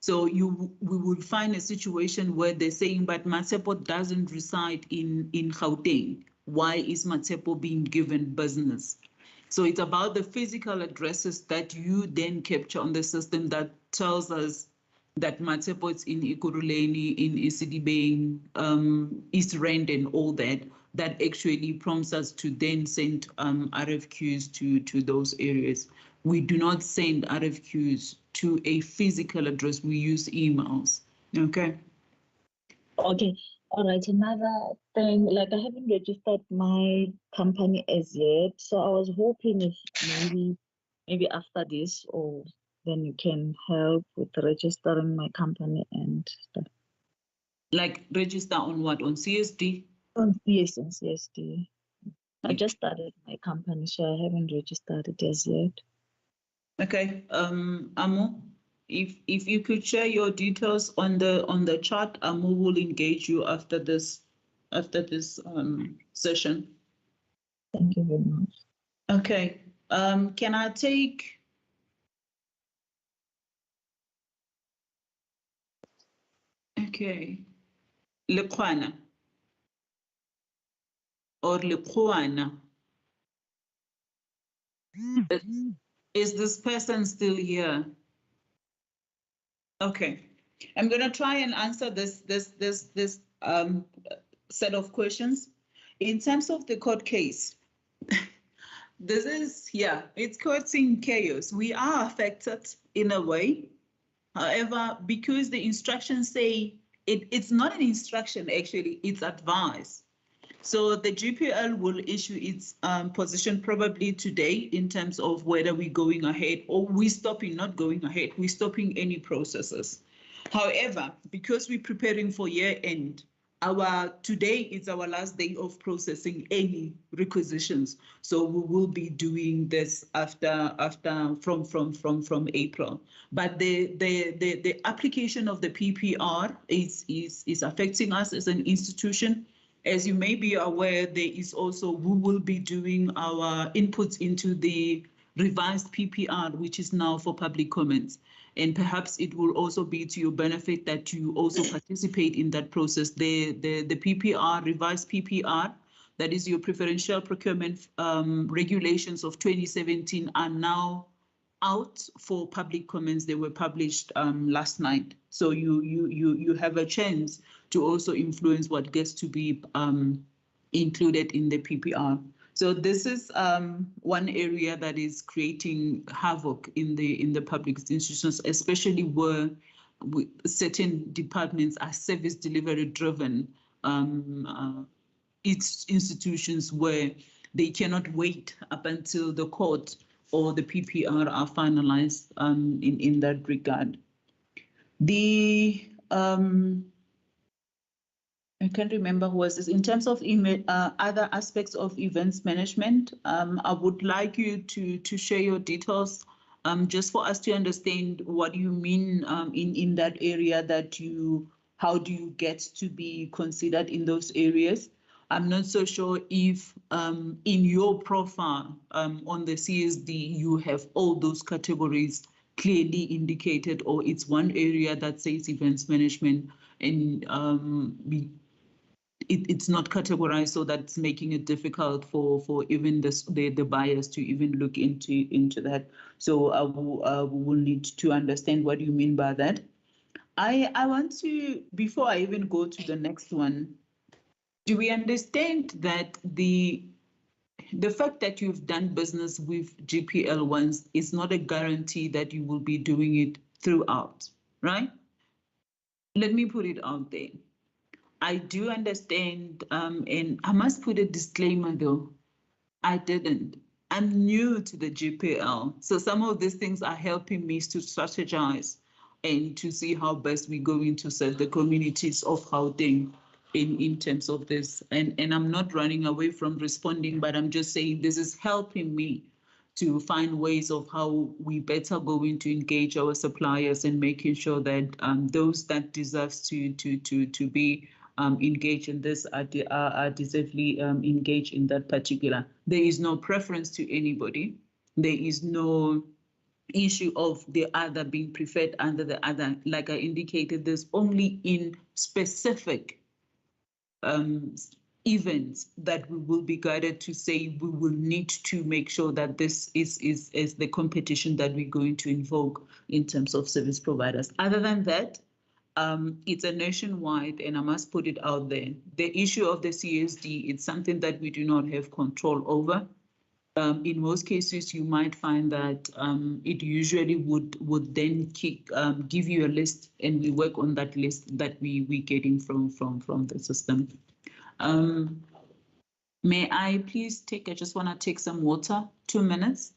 So we will find a situation where they're saying, but Matsepo doesn't reside in Gauteng. Why is Matsepo being given business? So it's about the physical addresses that you then capture on the system that tells us that Matsepo is in Ikuruleni, in Isidibeng, East Rand and all that, that actually prompts us to then send RFQs to those areas. We do not send RFQs to a physical address. We use emails, okay? Okay, all right, another thing, like I haven't registered my company as yet, so I was hoping if maybe after this, or then you can help with registering my company and stuff. Like register on what, on CSD? Yes, on CSD. I just started my company, so I haven't registered it as yet. Okay, Amo, if you could share your details on the chat, Amo will engage you after this session. Thank you very much. Okay, can I take? Okay, Lekwana or Lekwana. Is this person still here? Okay, I'm gonna try and answer this set of questions. In terms of the court case, this is, it's causing chaos. We are affected in a way. However, because the instructions say it's not an instruction, actually, it's advice. So the GPL will issue its position probably today in terms of whether we're going ahead or we're stopping, not going ahead, we're stopping any processes. However, because we're preparing for year end, today is our last day of processing any requisitions. So we will be doing this from April. But the application of the PPR is affecting us as an institution. As you may be aware, there is also, we will be doing our inputs into the revised PPR, which is now for public comments. And perhaps it will also be to your benefit that you also participate in that process. The PPR, revised PPR, that is your preferential procurement regulations of 2017 are now out for public comments. They were published last night. So you have a chance to also influence what gets to be included in the PPR. So this is one area that is creating havoc in the public institutions, especially where certain departments are service delivery driven. It's institutions where they cannot wait up until the court or the PPR are finalized in that regard. I can't remember who was this. In terms of other aspects of events management, I would like you to share your details just for us to understand what you mean in that area, how do you get to be considered in those areas? I'm not so sure if in your profile on the CSD, you have all those categories clearly indicated, or it's one area that says events management and it's not categorized, so that's making it difficult for even the buyers to even look into that. So I will need to understand what you mean by that. I want to, before I even go to the next one, do we understand that the fact that you've done business with GPL once is not a guarantee that you will be doing it throughout, right? Let me put it out there. I do understand, and I must put a disclaimer though, I didn't. I'm new to the GPL. So some of these things are helping me to strategize and to see how best we're going to serve the communities of Gauteng in terms of this. And I'm not running away from responding, but I'm just saying this is helping me to find ways of how we better going to engage our suppliers and making sure that those that deserves to be engaged in this are deservedly engaged in that particular. There is no preference to anybody. There is no issue of the other being preferred under the other. Like I indicated, there's only in specific events that we will be guided to say we will need to make sure that this is the competition that we're going to invoke in terms of service providers. Other than that, it's a nationwide, and I must put it out there. The issue of the CSD, it's something that we do not have control over. In most cases, you might find that it usually would then give you a list, and we work on that list that we getting from the system. May I please take? I just want to take some water. 2 minutes.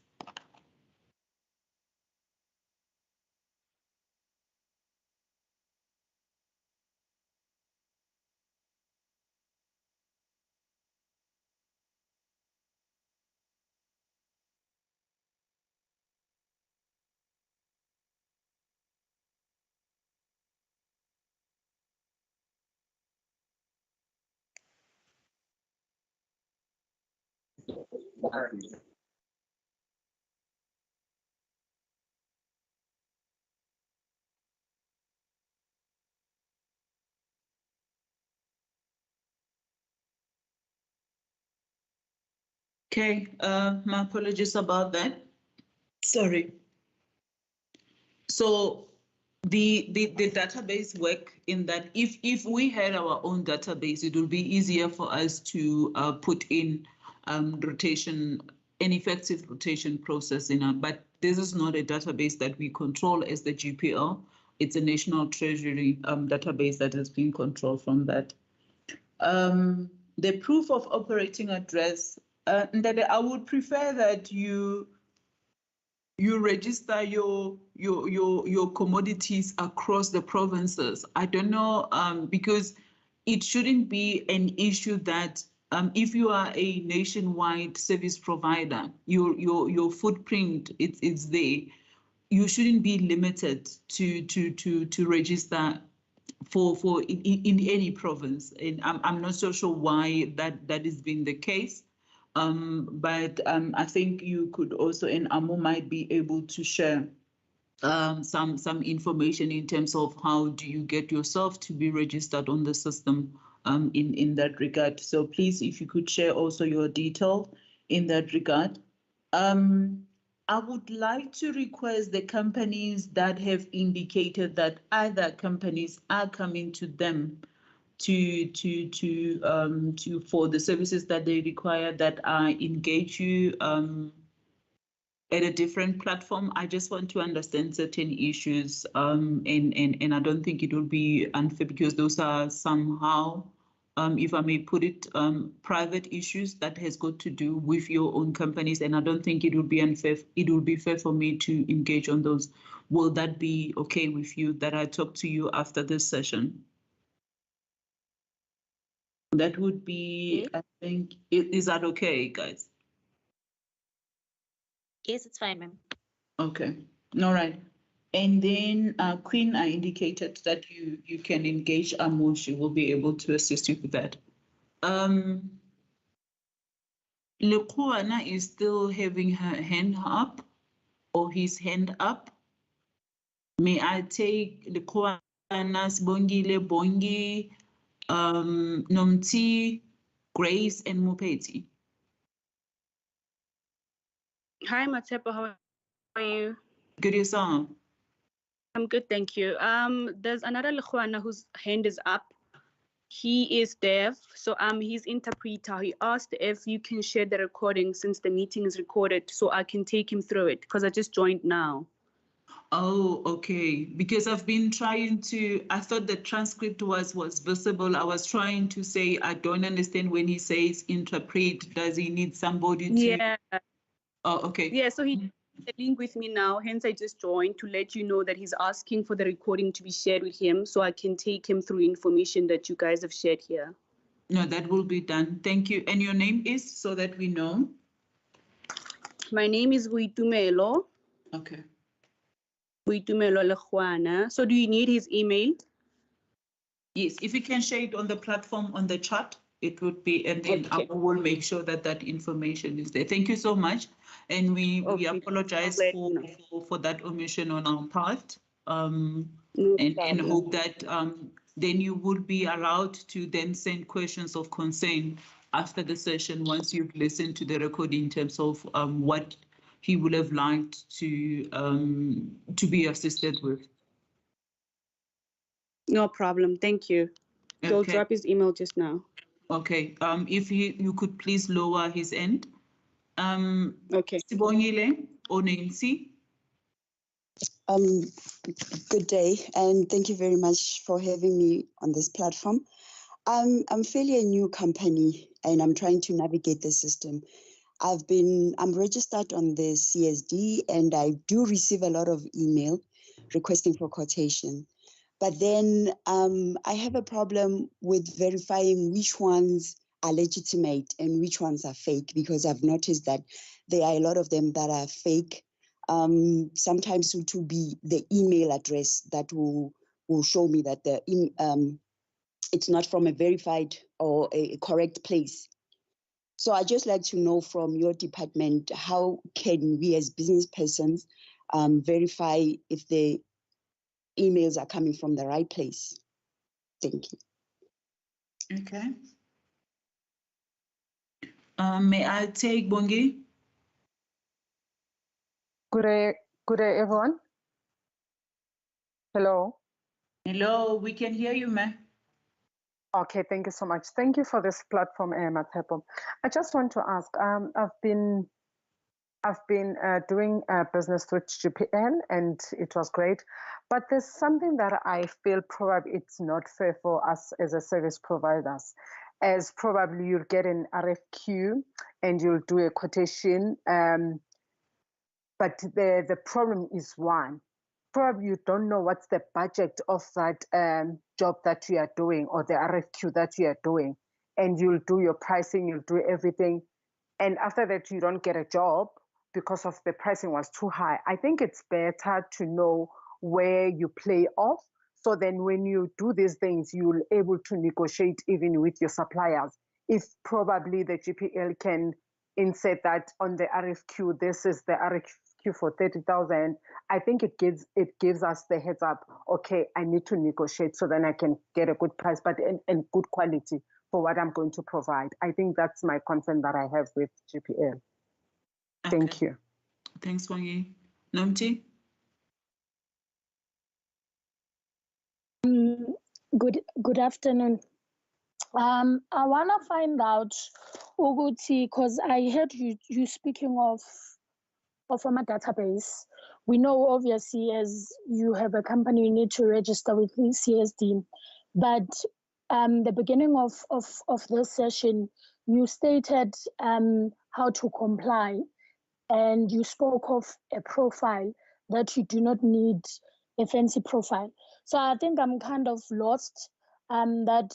Okay, my apologies about that. Sorry. So the database work in that if we had our own database, it would be easier for us to put in rotation, an effective rotation process in it. But this is not a database that we control as the GPL. It's a National Treasury database that is being controlled from that. The proof of operating address, that I would prefer that you register your commodities across the provinces. I don't know, because it shouldn't be an issue that if you are a nationwide service provider, your footprint it's there. You shouldn't be limited to register for in any province, and I'm not so sure why that has been the case. But I think you could also, and Amo might be able to share some information in terms of how do you get yourself to be registered on the system in that regard. So please, if you could share also your detail in that regard. I would like to request the companies that have indicated that other companies are coming to them for the services that they require that engage you at a different platform. I just want to understand certain issues, and I don't think it will be unfair because those are somehow, if I may put it, private issues that has got to do with your own companies, and I don't think it would be unfair. It would be fair for me to engage on those. Will that be okay with you that I talk to you after this session? That would be, I think, is that okay, guys? Yes, it's fine, ma'am. Okay, all right. And then Queen, I indicated that you can engage Amo. She will be able to assist you with that. Lekuana is still having her hand up or his hand up. May I take Lekuana's Bongile Bongi, Nomti, Grace, and Mupeti? Hi, Matepo. How are you? Good, yourself? I'm good, thank you. There's another Lekuana whose hand is up. He is deaf, so he's interpreter. He asked if you can share the recording since the meeting is recorded, so I can take him through it because I just joined now. Oh, okay. Because I've been trying to, I thought the transcript was visible. I was trying to say, I don't understand when he says interpret. Does he need somebody to? Yeah. Oh, okay. Yeah, so he the link with me now, hence I just joined to let you know that he's asking for the recording to be shared with him so I can take him through information that you guys have shared here. No, that will be done. Thank you. And your name is so that we know? My name is Huitumelo. Okay. Huitumelo Lechwana. So do you need his email? Yes, if you can share it on the platform on the chat, it would be, and then I will make sure that that information is there. Thank you so much. And we apologize for that omission on our part. And hope that then you would be allowed to then send questions of concern after the session once you've listened to the recording in terms of what he would have liked to be assisted with. No problem. Thank you. So Okay. I'll drop his email just now. Okay. If you could please lower his end. Okay. Sibongile Onensi. Good day, and thank you very much for having me on this platform. I'm fairly a new company, and I'm trying to navigate the system. I'm registered on the CSD, and I do receive a lot of email requesting for quotation. But then I have a problem with verifying which ones are legitimate and which ones are fake, because I've noticed that there are a lot of them that are fake. Sometimes it will be the email address that will show me that it's not from a verified or a correct place. So I just like to know from your department, how can we as business persons verify if the emails are coming from the right place? Thank you. Okay. May I take Bongi? Good day, everyone. Hello. Hello, we can hear you, ma'am. Okay, thank you so much. Thank you for this platform, Mathepo. I just want to ask, I've been doing business with GPN, and it was great, but there's something that I feel probably it's not fair for us as a service providers, as probably you'll get an RFQ and you'll do a quotation, but the problem is one, probably you don't know what's the budget of that job that you are doing or the RFQ that you are doing, and you'll do your pricing, you'll do everything, and after that you don't get a job because of the pricing was too high. I think it's better to know where you play off, so then when you do these things, you'll able to negotiate even with your suppliers. If probably the GPL can insert that on the RFQ, this is the RFQ for 30,000, I think it gives us the heads up, okay, I need to negotiate so then I can get a good price, but and good quality for what I'm going to provide. I think that's my concern that I have with GPL. Okay. Thank you. Thanks, Bongi. Nomti? Good afternoon. I want to find out, Uguti, because I heard you speaking of a database. We know obviously as you have a company, you need to register with the CSD, but the beginning of this session, you stated how to comply, and you spoke of a profile that you do not need a fancy profile. So I think I'm kind of lost that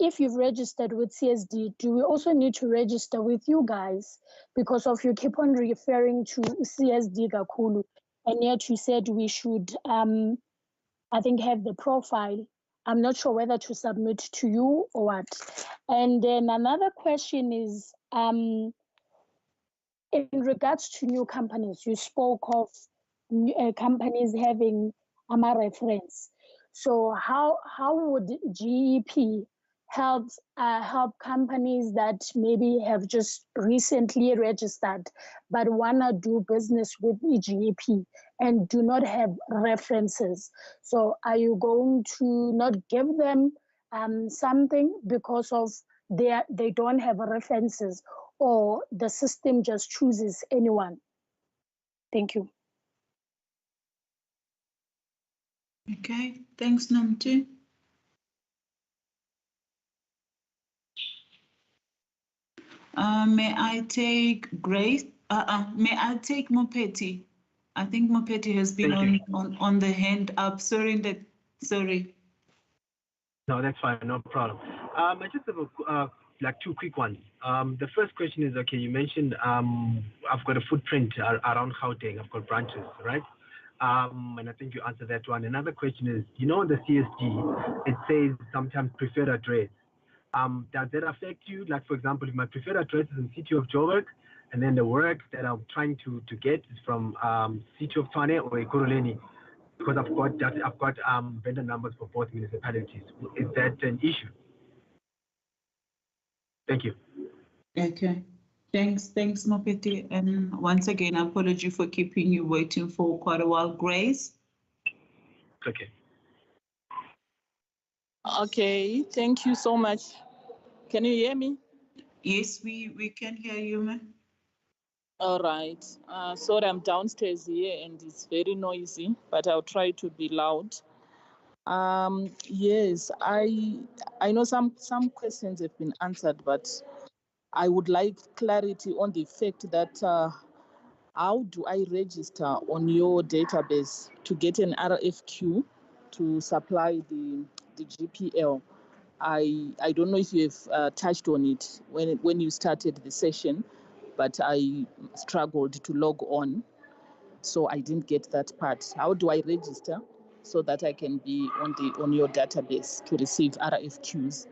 if you've registered with CSD, do we also need to register with you guys? Because of you keep on referring to CSD Gakulu, and yet you said we should, I think, have the profile. I'm not sure whether to submit to you or what. And then another question is, in regards to new companies, you spoke of companies having AMA reference. So how would GEP help companies that maybe have just recently registered but want to do business with GEP and do not have references? So are you going to not give them something because of they don't have references, or the system just chooses anyone? Thank you. Okay, thanks, Nomti. May I take Grace? May I take Mopeti? I think Mopeti has been on the hand up. Sorry. No, that's fine. No problem. I just have a like two quick ones. The first question is, okay, you mentioned I've got a footprint around Gauteng. I've got branches, right? And I think you answered that one. Another question is, you know, on the CSG, it says sometimes preferred address. Does that affect you? Like, for example, if my preferred address is in City of Joburg, and then the work that I'm trying to get is from City of Tshwane or Ekurhuleni, because I've got vendor numbers for both municipalities. Is that an issue? Thank you. Okay. Thanks, Mopeti. And once again, apology for keeping you waiting for quite a while. Grace? Okay. Okay, thank you so much. Can you hear me? Yes, we can hear you, ma'am. All right. Sorry, I'm downstairs here and it's very noisy, but I'll try to be loud. Yes, I know some questions have been answered, but I would like clarity on the fact that how do I register on your database to get an RFQ to supply the GPL? I don't know if you have touched on it when you started the session, but I struggled to log on, so I didn't get that part. How do I register so that I can be on your database to receive RFQs?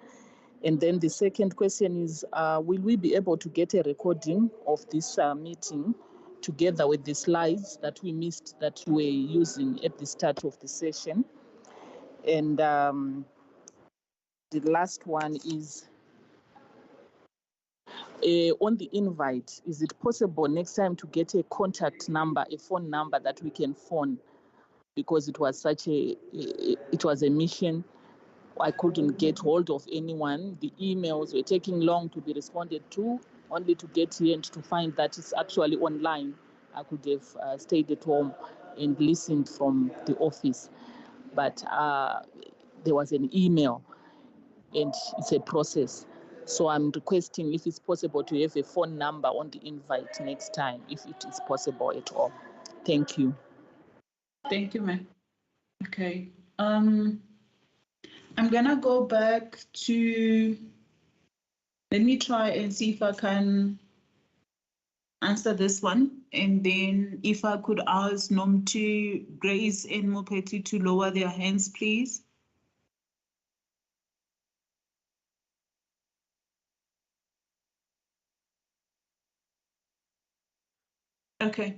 And then the second question is, will we be able to get a recording of this meeting together with the slides that we missed that you were using at the start of the session? And the last one is, on the invite, is it possible next time to get a contact number, a phone number that we can phone? Because it was it was a mission. I couldn't get hold of anyone. The emails were taking long to be responded to, only to get here and to find that it's actually online. I could have stayed at home and listened from the office. But there was an email and it's a process. So I'm requesting if it's possible to have a phone number on the invite next time, if it is possible at all. Thank you. Thank you, ma'am. Okay. I'm gonna go back to, let me try and see if I can answer this one. And then if I could ask Nomti, Grace and Mopeti to lower their hands, please. Okay.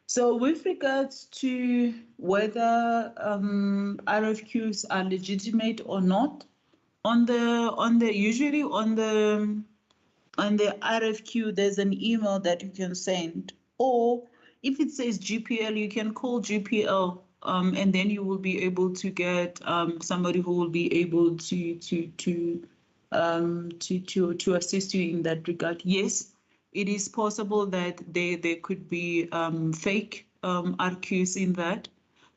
So with regards to whether RFQs are legitimate or not, usually on the RFQ, there's an email that you can send, or if it says GPL, you can call GPL, and then you will be able to get somebody who will be able to assist you in that regard. Yes, it is possible that there could be fake RQs in that.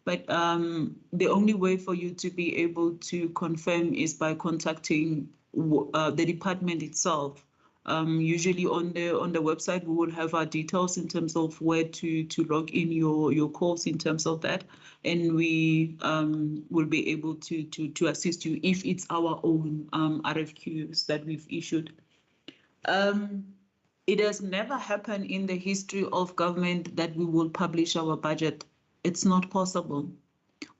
But the only way for you to be able to confirm is by contacting the department itself. Usually on the website, we will have our details in terms of where to log in your calls in terms of that, and we will be able to assist you if it's our own RFQs that we've issued. It has never happened in the history of government that we will publish our budget. It's not possible.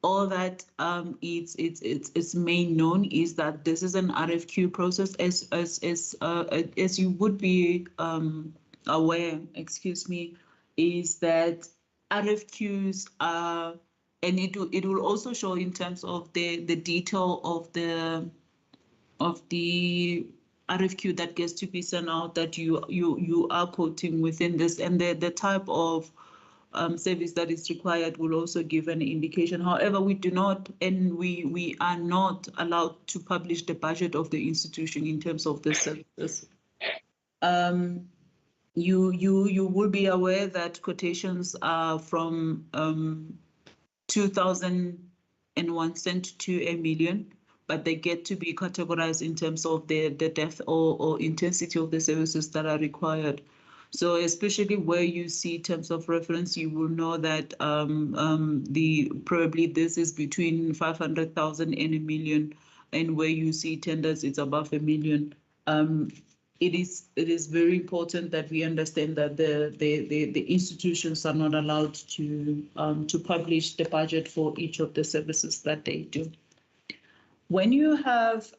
All that it's main known is that this is an RFQ process, as you would be aware, excuse me, is that RFQs are, and it will also show in terms of the detail of the RFQ that gets to be sent out, that you are quoting within this, and the type of service that is required will also give an indication. However, we do not, and we are not allowed to publish the budget of the institution in terms of the services. You will be aware that quotations are from 2,001 cent to $1 million, but they get to be categorized in terms of the depth or intensity of the services that are required. So especially where you see terms of reference, you will know that probably this is between 500,000 and $1 million, and where you see tenders, it's above $1 million. it is very important that we understand that the institutions are not allowed to publish the budget for each of the services that they do. When you have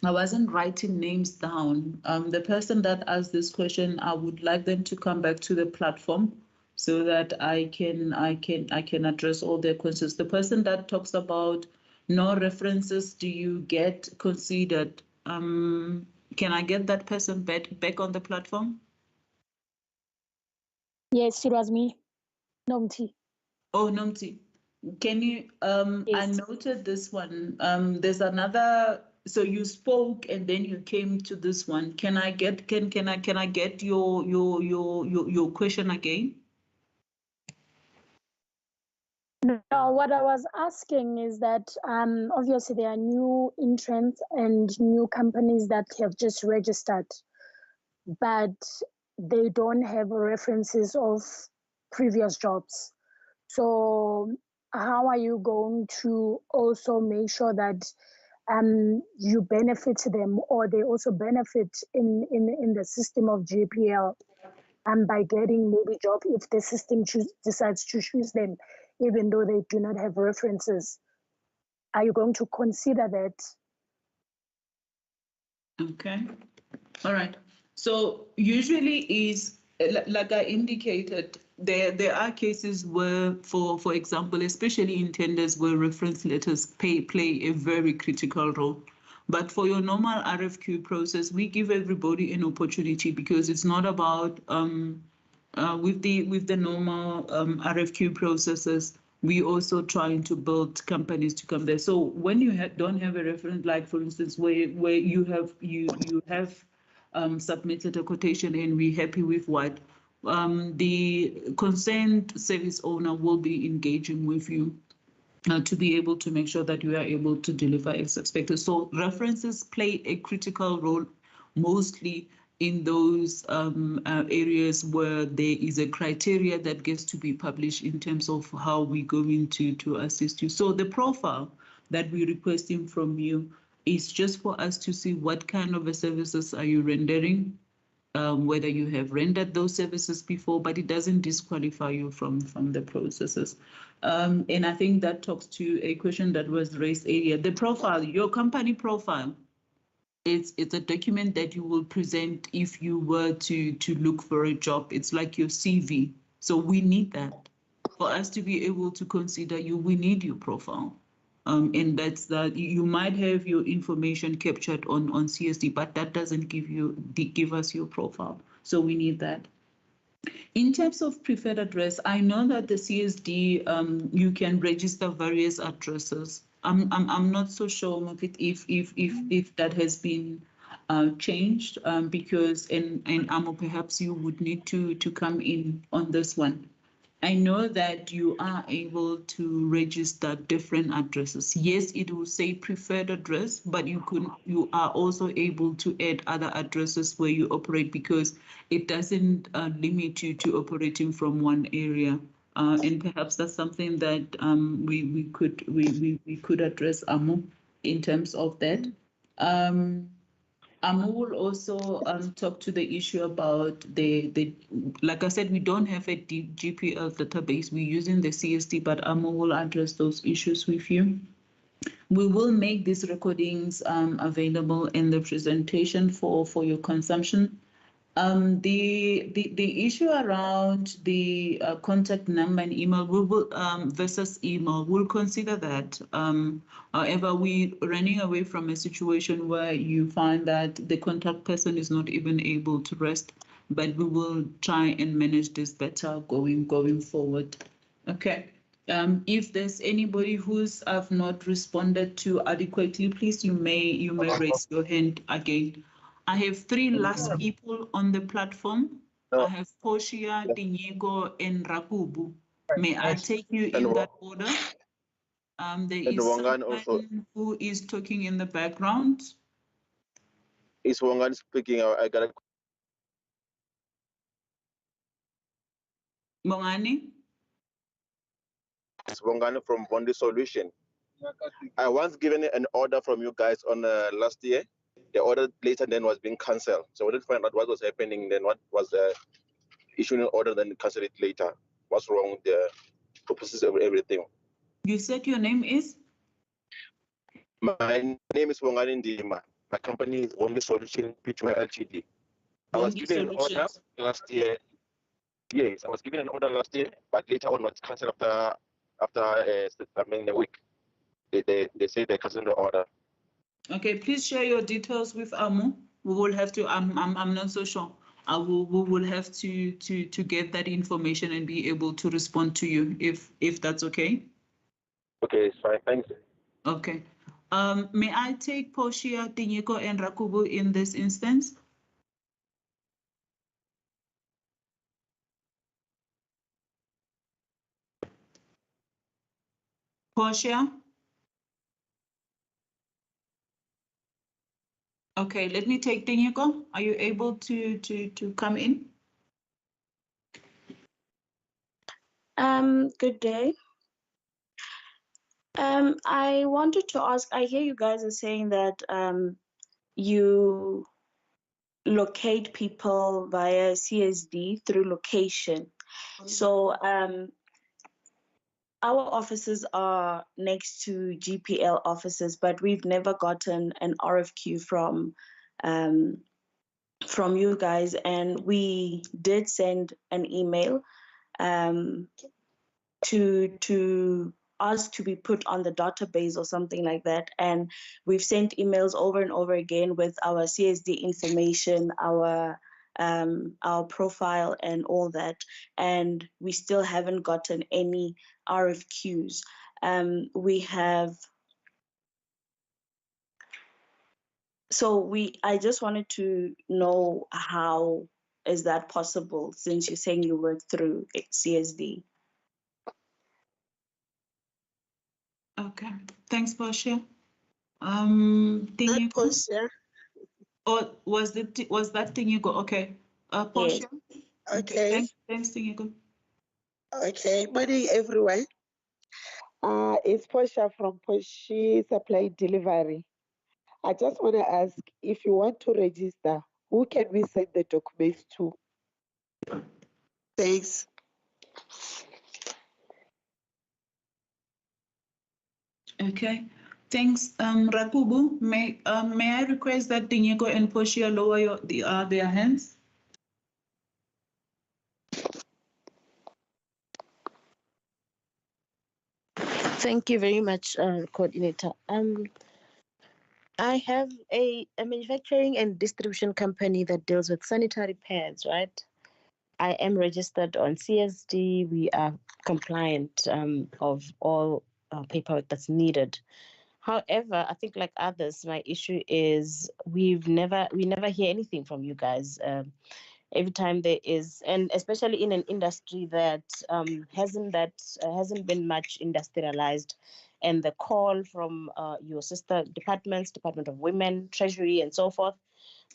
I wasn't writing names down. The person that asked this question, I would like them to come back to the platform so that I can address all their questions. The person that talks about no references, do you get considered? Can I get that person back on the platform? Yes, it was me, Nomti. Oh, Nomti. Can you, I noted this one. There's another, so you spoke and then you came to this one. Can I get, can I get your question again? No, what I was asking is that obviously there are new entrants and new companies that have just registered, but they don't have references of previous jobs. So how are you going to also make sure that you benefit them, or they also benefit in the system of JPL by getting maybe job if the system decides to choose them, even though they do not have references? Are you going to consider that? Okay. All right. So usually is, like I indicated, there are cases where, for example, especially in tenders where reference letters play a very critical role. But for your normal RFQ process, we give everybody an opportunity, because it's not about with the normal RFQ processes, we also trying to build companies to come there. So when you don't have a reference, like for instance, where you have submitted a quotation and we're happy with what the concerned service owner will be engaging with you to be able to make sure that you are able to deliver as expected. So references play a critical role, mostly in those areas where there is a criteria that gets to be published in terms of how we're going to assist you. So the profile that we're requesting from you is just for us to see what kind of services are you rendering, whether you have rendered those services before, but it doesn't disqualify you from the processes. And I think that talks to a question that was raised earlier. The profile, your company profile, it's a document that you will present if you were to look for a job. It's like your CV. So we need that. For us to be able to consider you, we need your profile. And that's that you might have your information captured on CSD, but that doesn't give us your profile. So we need that. In terms of preferred address, I know that the CSD you can register various addresses. I'm not so sure of it if that has been changed, because and Amo, perhaps you would need to come in on this one. I know that you are able to register different addresses. Yes, it will say preferred address, but you are also able to add other addresses where you operate, because it doesn't limit you to operating from one area. And perhaps that's something that we could address, Amo, in terms of that. Amo will also talk to the issue about the like I said, we don't have a GPL database. We're using the CSD, but Amo will address those issues with you. We will make these recordings available in the presentation for your consumption. The issue around the contact number and email, we will versus email, we'll consider that. However, we're running away from a situation where you find that the contact person is not even able to rest, but we will try and manage this better going forward. Okay. If there's anybody who's have not responded to adequately, please you may raise your hand again. I have three last people on the platform. I have Portia, Diego, and Rakubu. May I take you in that order? There is someone who is talking in the background. Is Wangan speaking? I got a... Mongani? It's Wangan from Bondi Solution. I once given an order from you guys on last year. the order later then was being cancelled. So I wanted to find out what was happening, then what was the issuing an order, then cancel it later. What's wrong with the purposes of everything? You said your name is? My name is Wongani Ndima. My company is Only Solution Pty Ltd. I was Bongi given an order Solutions. last year. Yes, I was given an order last year, but later on was cancelled after a week. They say they cancelled the order. Okay, please share your details with Amu. We will have to. I'm not so sure. We will have to get that information and be able to respond to you if that's okay. Okay, it's fine. Thanks. Okay. May I take Portia, Tinyeko, and Rakubu in this instance? Portia? Okay, let me take Tinyeko. Are you able to come in? Good day. I wanted to ask, I hear you guys are saying that you locate people via CSD through location. So our offices are next to GPL offices, but we've never gotten an RFQ from you guys, and we did send an email to ask to be put on the database or something like that. And we've sent emails over and over again with our CSD information, our profile and all that. And we still haven't gotten any RFQs. I just wanted to know, how is that possible, since you're saying you work through CSD? Okay, thanks, Portia. Portia. Or was that Tinyeko? Okay. Portia. Yes. Okay. Thanks, Tinyeko. Okay. Morning, everyone. It's Portia from Portia Supply Delivery. I just want to ask, if you want to register, who can we send the documents to? Thanks. Okay, thanks, Rakubu. May I request that Tinyeko and Portia lower their hands? Thank you very much, Coordinator. I have a manufacturing and distribution company that deals with sanitary pads, right? I am registered on CSD. We are compliant of all paperwork that's needed. However, I think like others, my issue is we never hear anything from you guys. Every time there is, and especially in an industry that hasn't been much industrialized, and the call from your sister departments, Department of Women, Treasury, and so forth,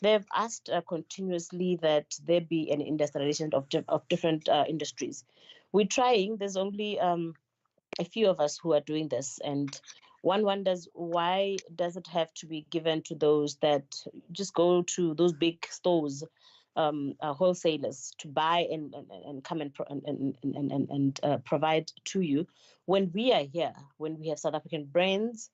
they've asked continuously that there be an industrialization of different industries. We're trying. There's only a few of us who are doing this, and one wonders, why does it have to be given to those that just go to those big stores, wholesalers, to buy and come and provide to you, when we are here, when we have South African brands,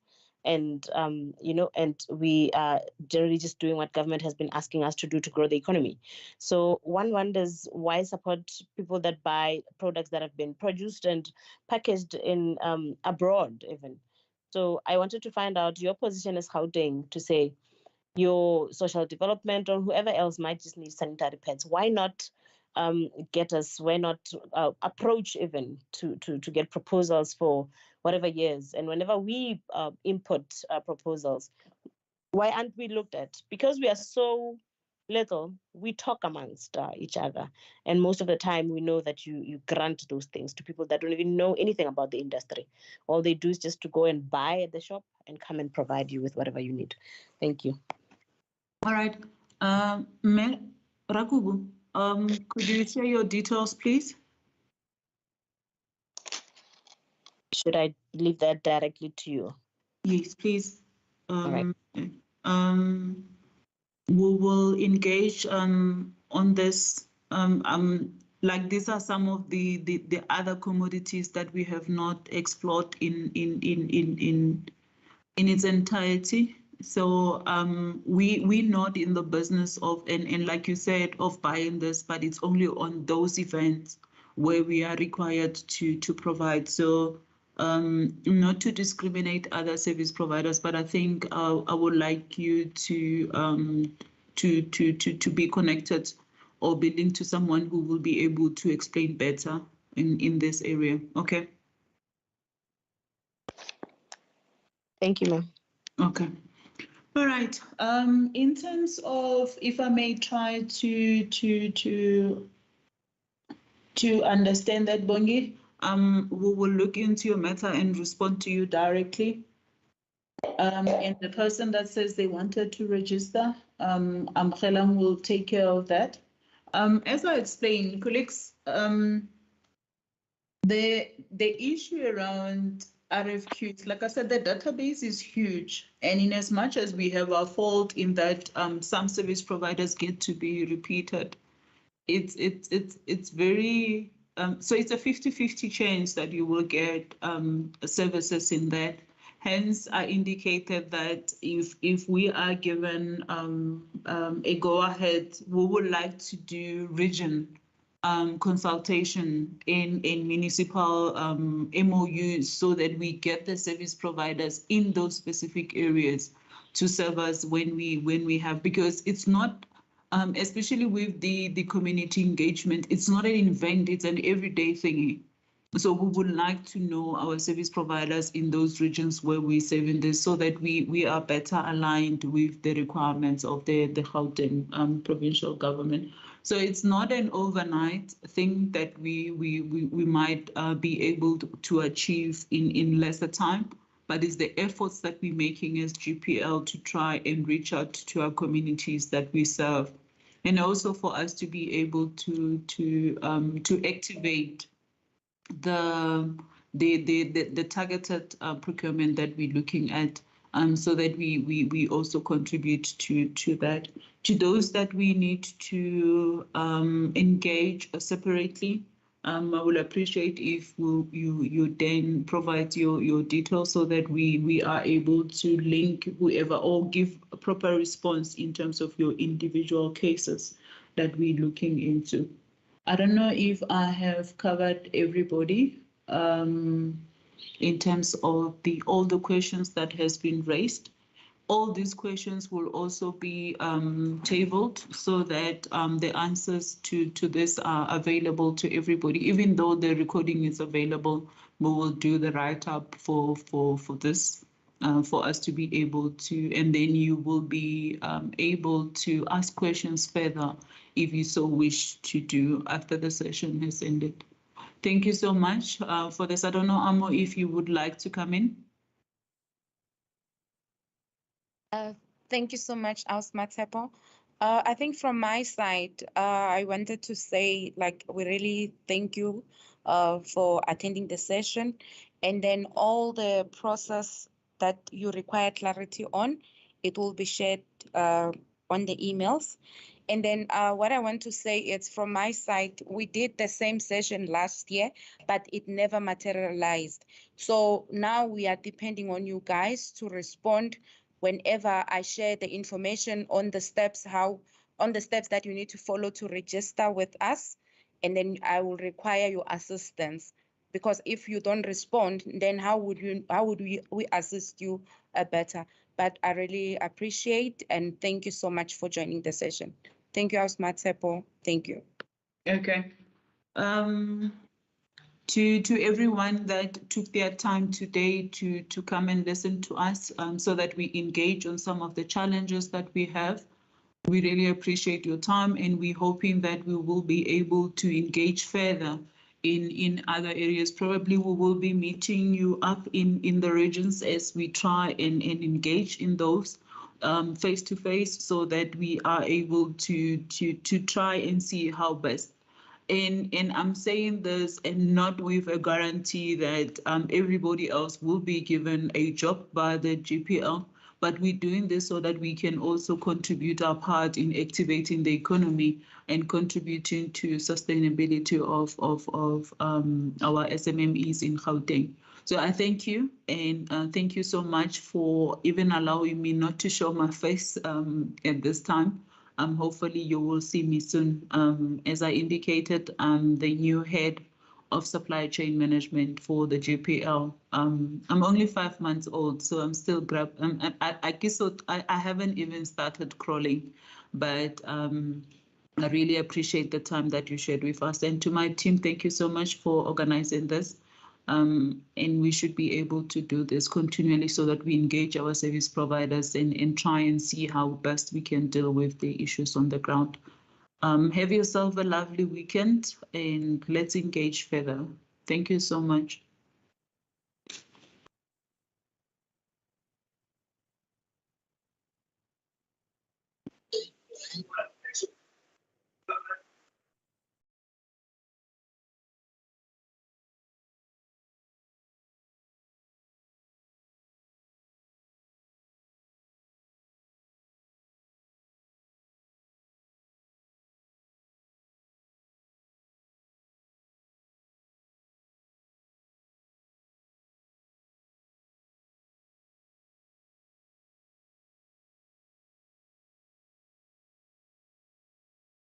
and and we are generally just doing what government has been asking us to do to grow the economy. So one wonders, why support people that buy products that have been produced and packaged in abroad even. So I wanted to find out your position as Gauteng, to say your social development or whoever else might just need sanitary pads. Why not get us? Why not approach even to get proposals for whatever years? And whenever we input proposals, why aren't we looked at? Because we are so little, we talk amongst each other, and most of the time we know that you grant those things to people that don't even know anything about the industry. All they do is just to go and buy at the shop and come and provide you with whatever you need. Thank you. All right, Rakubu, could you share your details, please? Should I leave that directly to you? Yes, please. All right. we will engage on this. Like these are some of the other commodities that we have not explored in its entirety. So we're not in the business of, and like you said, of buying this, but it's only on those events where we are required to provide. So not to discriminate other service providers, but I think I would like you to be connected or be linked to someone who will be able to explain better in this area. Okay. Thank you, ma'am. Okay. All right. In terms of, if I may try to understand that, Bongi, we will look into your matter and respond to you directly. And the person that says they wanted to register, Amkhelang will take care of that. As I explained, colleagues, the issue around RFQs, like I said, the database is huge. And in as much as we have our fault in that some service providers get to be repeated, it's very, so it's a 50-50 chance that you will get services in that. Hence, I indicated that if we are given a go-ahead, we would like to do region consultation in municipal MOUs so that we get the service providers in those specific areas to serve us when we have, because it's not, especially with the community engagement, it's not an event, it's an everyday thingy. So we would like to know our service providers in those regions where we're serving this so that we are better aligned with the requirements of the Gauteng provincial government. So it's not an overnight thing that we might be able to achieve in lesser time, but it's the efforts that we're making as GPL to try and reach out to our communities that we serve. And also for us to be able to activate the targeted procurement that we're looking at, so that we also contribute to that. To those that we need to engage separately, I will appreciate if you then provide your details so that we are able to link whoever or give a proper response in terms of your individual cases that we're looking into. I don't know if I have covered everybody in terms of all the questions that has been raised. All these questions will also be tabled so that the answers to this are available to everybody. Even though the recording is available, we will do the write-up for this. For us to be able to, and then you will be able to ask questions further if you so wish to do after the session has ended. Thank you so much for this. I don't know, Amo, if you would like to come in. Thank you so much, Ausmatepo. I think from my side, I wanted to say, like, we really thank you for attending the session, and then all the process that you require clarity on, it will be shared on the emails. And then what I want to say is, from my side, we did the same session last year, but it never materialized. So now we are depending on you guys to respond whenever I share the information on the steps, that you need to follow to register with us. And then I will require your assistance, because if you don't respond, then how would we assist you better? But I really appreciate and thank you so much for joining the session. Thank you, Ausmatepo. Thank you. Okay. To everyone that took their time today to come and listen to us, so that we engage on some of the challenges that we have. We really appreciate your time, and we're hoping that we will be able to engage further in other areas. Probably we will be meeting you up in the regions as we try and engage in those face to face, so that we are able to try and see how best. And I'm saying this and not with a guarantee that everybody else will be given a job by the GPL, but we're doing this so that we can also contribute our part in activating the economy and contributing to sustainability of our SMMEs in Gauteng. So I thank you, and thank you so much for even allowing me not to show my face at this time. Hopefully you will see me soon. As I indicated, I'm the new head of supply chain management for the GPL. I'm only 5 months old, so I'm still I guess so, I haven't even started crawling, but I really appreciate the time that you shared with us. And to my team, thank you so much for organizing this. And we should be able to do this continually so that we engage our service providers and try and see how best we can deal with the issues on the ground. Have yourself a lovely weekend, and let's engage further. Thank you so much.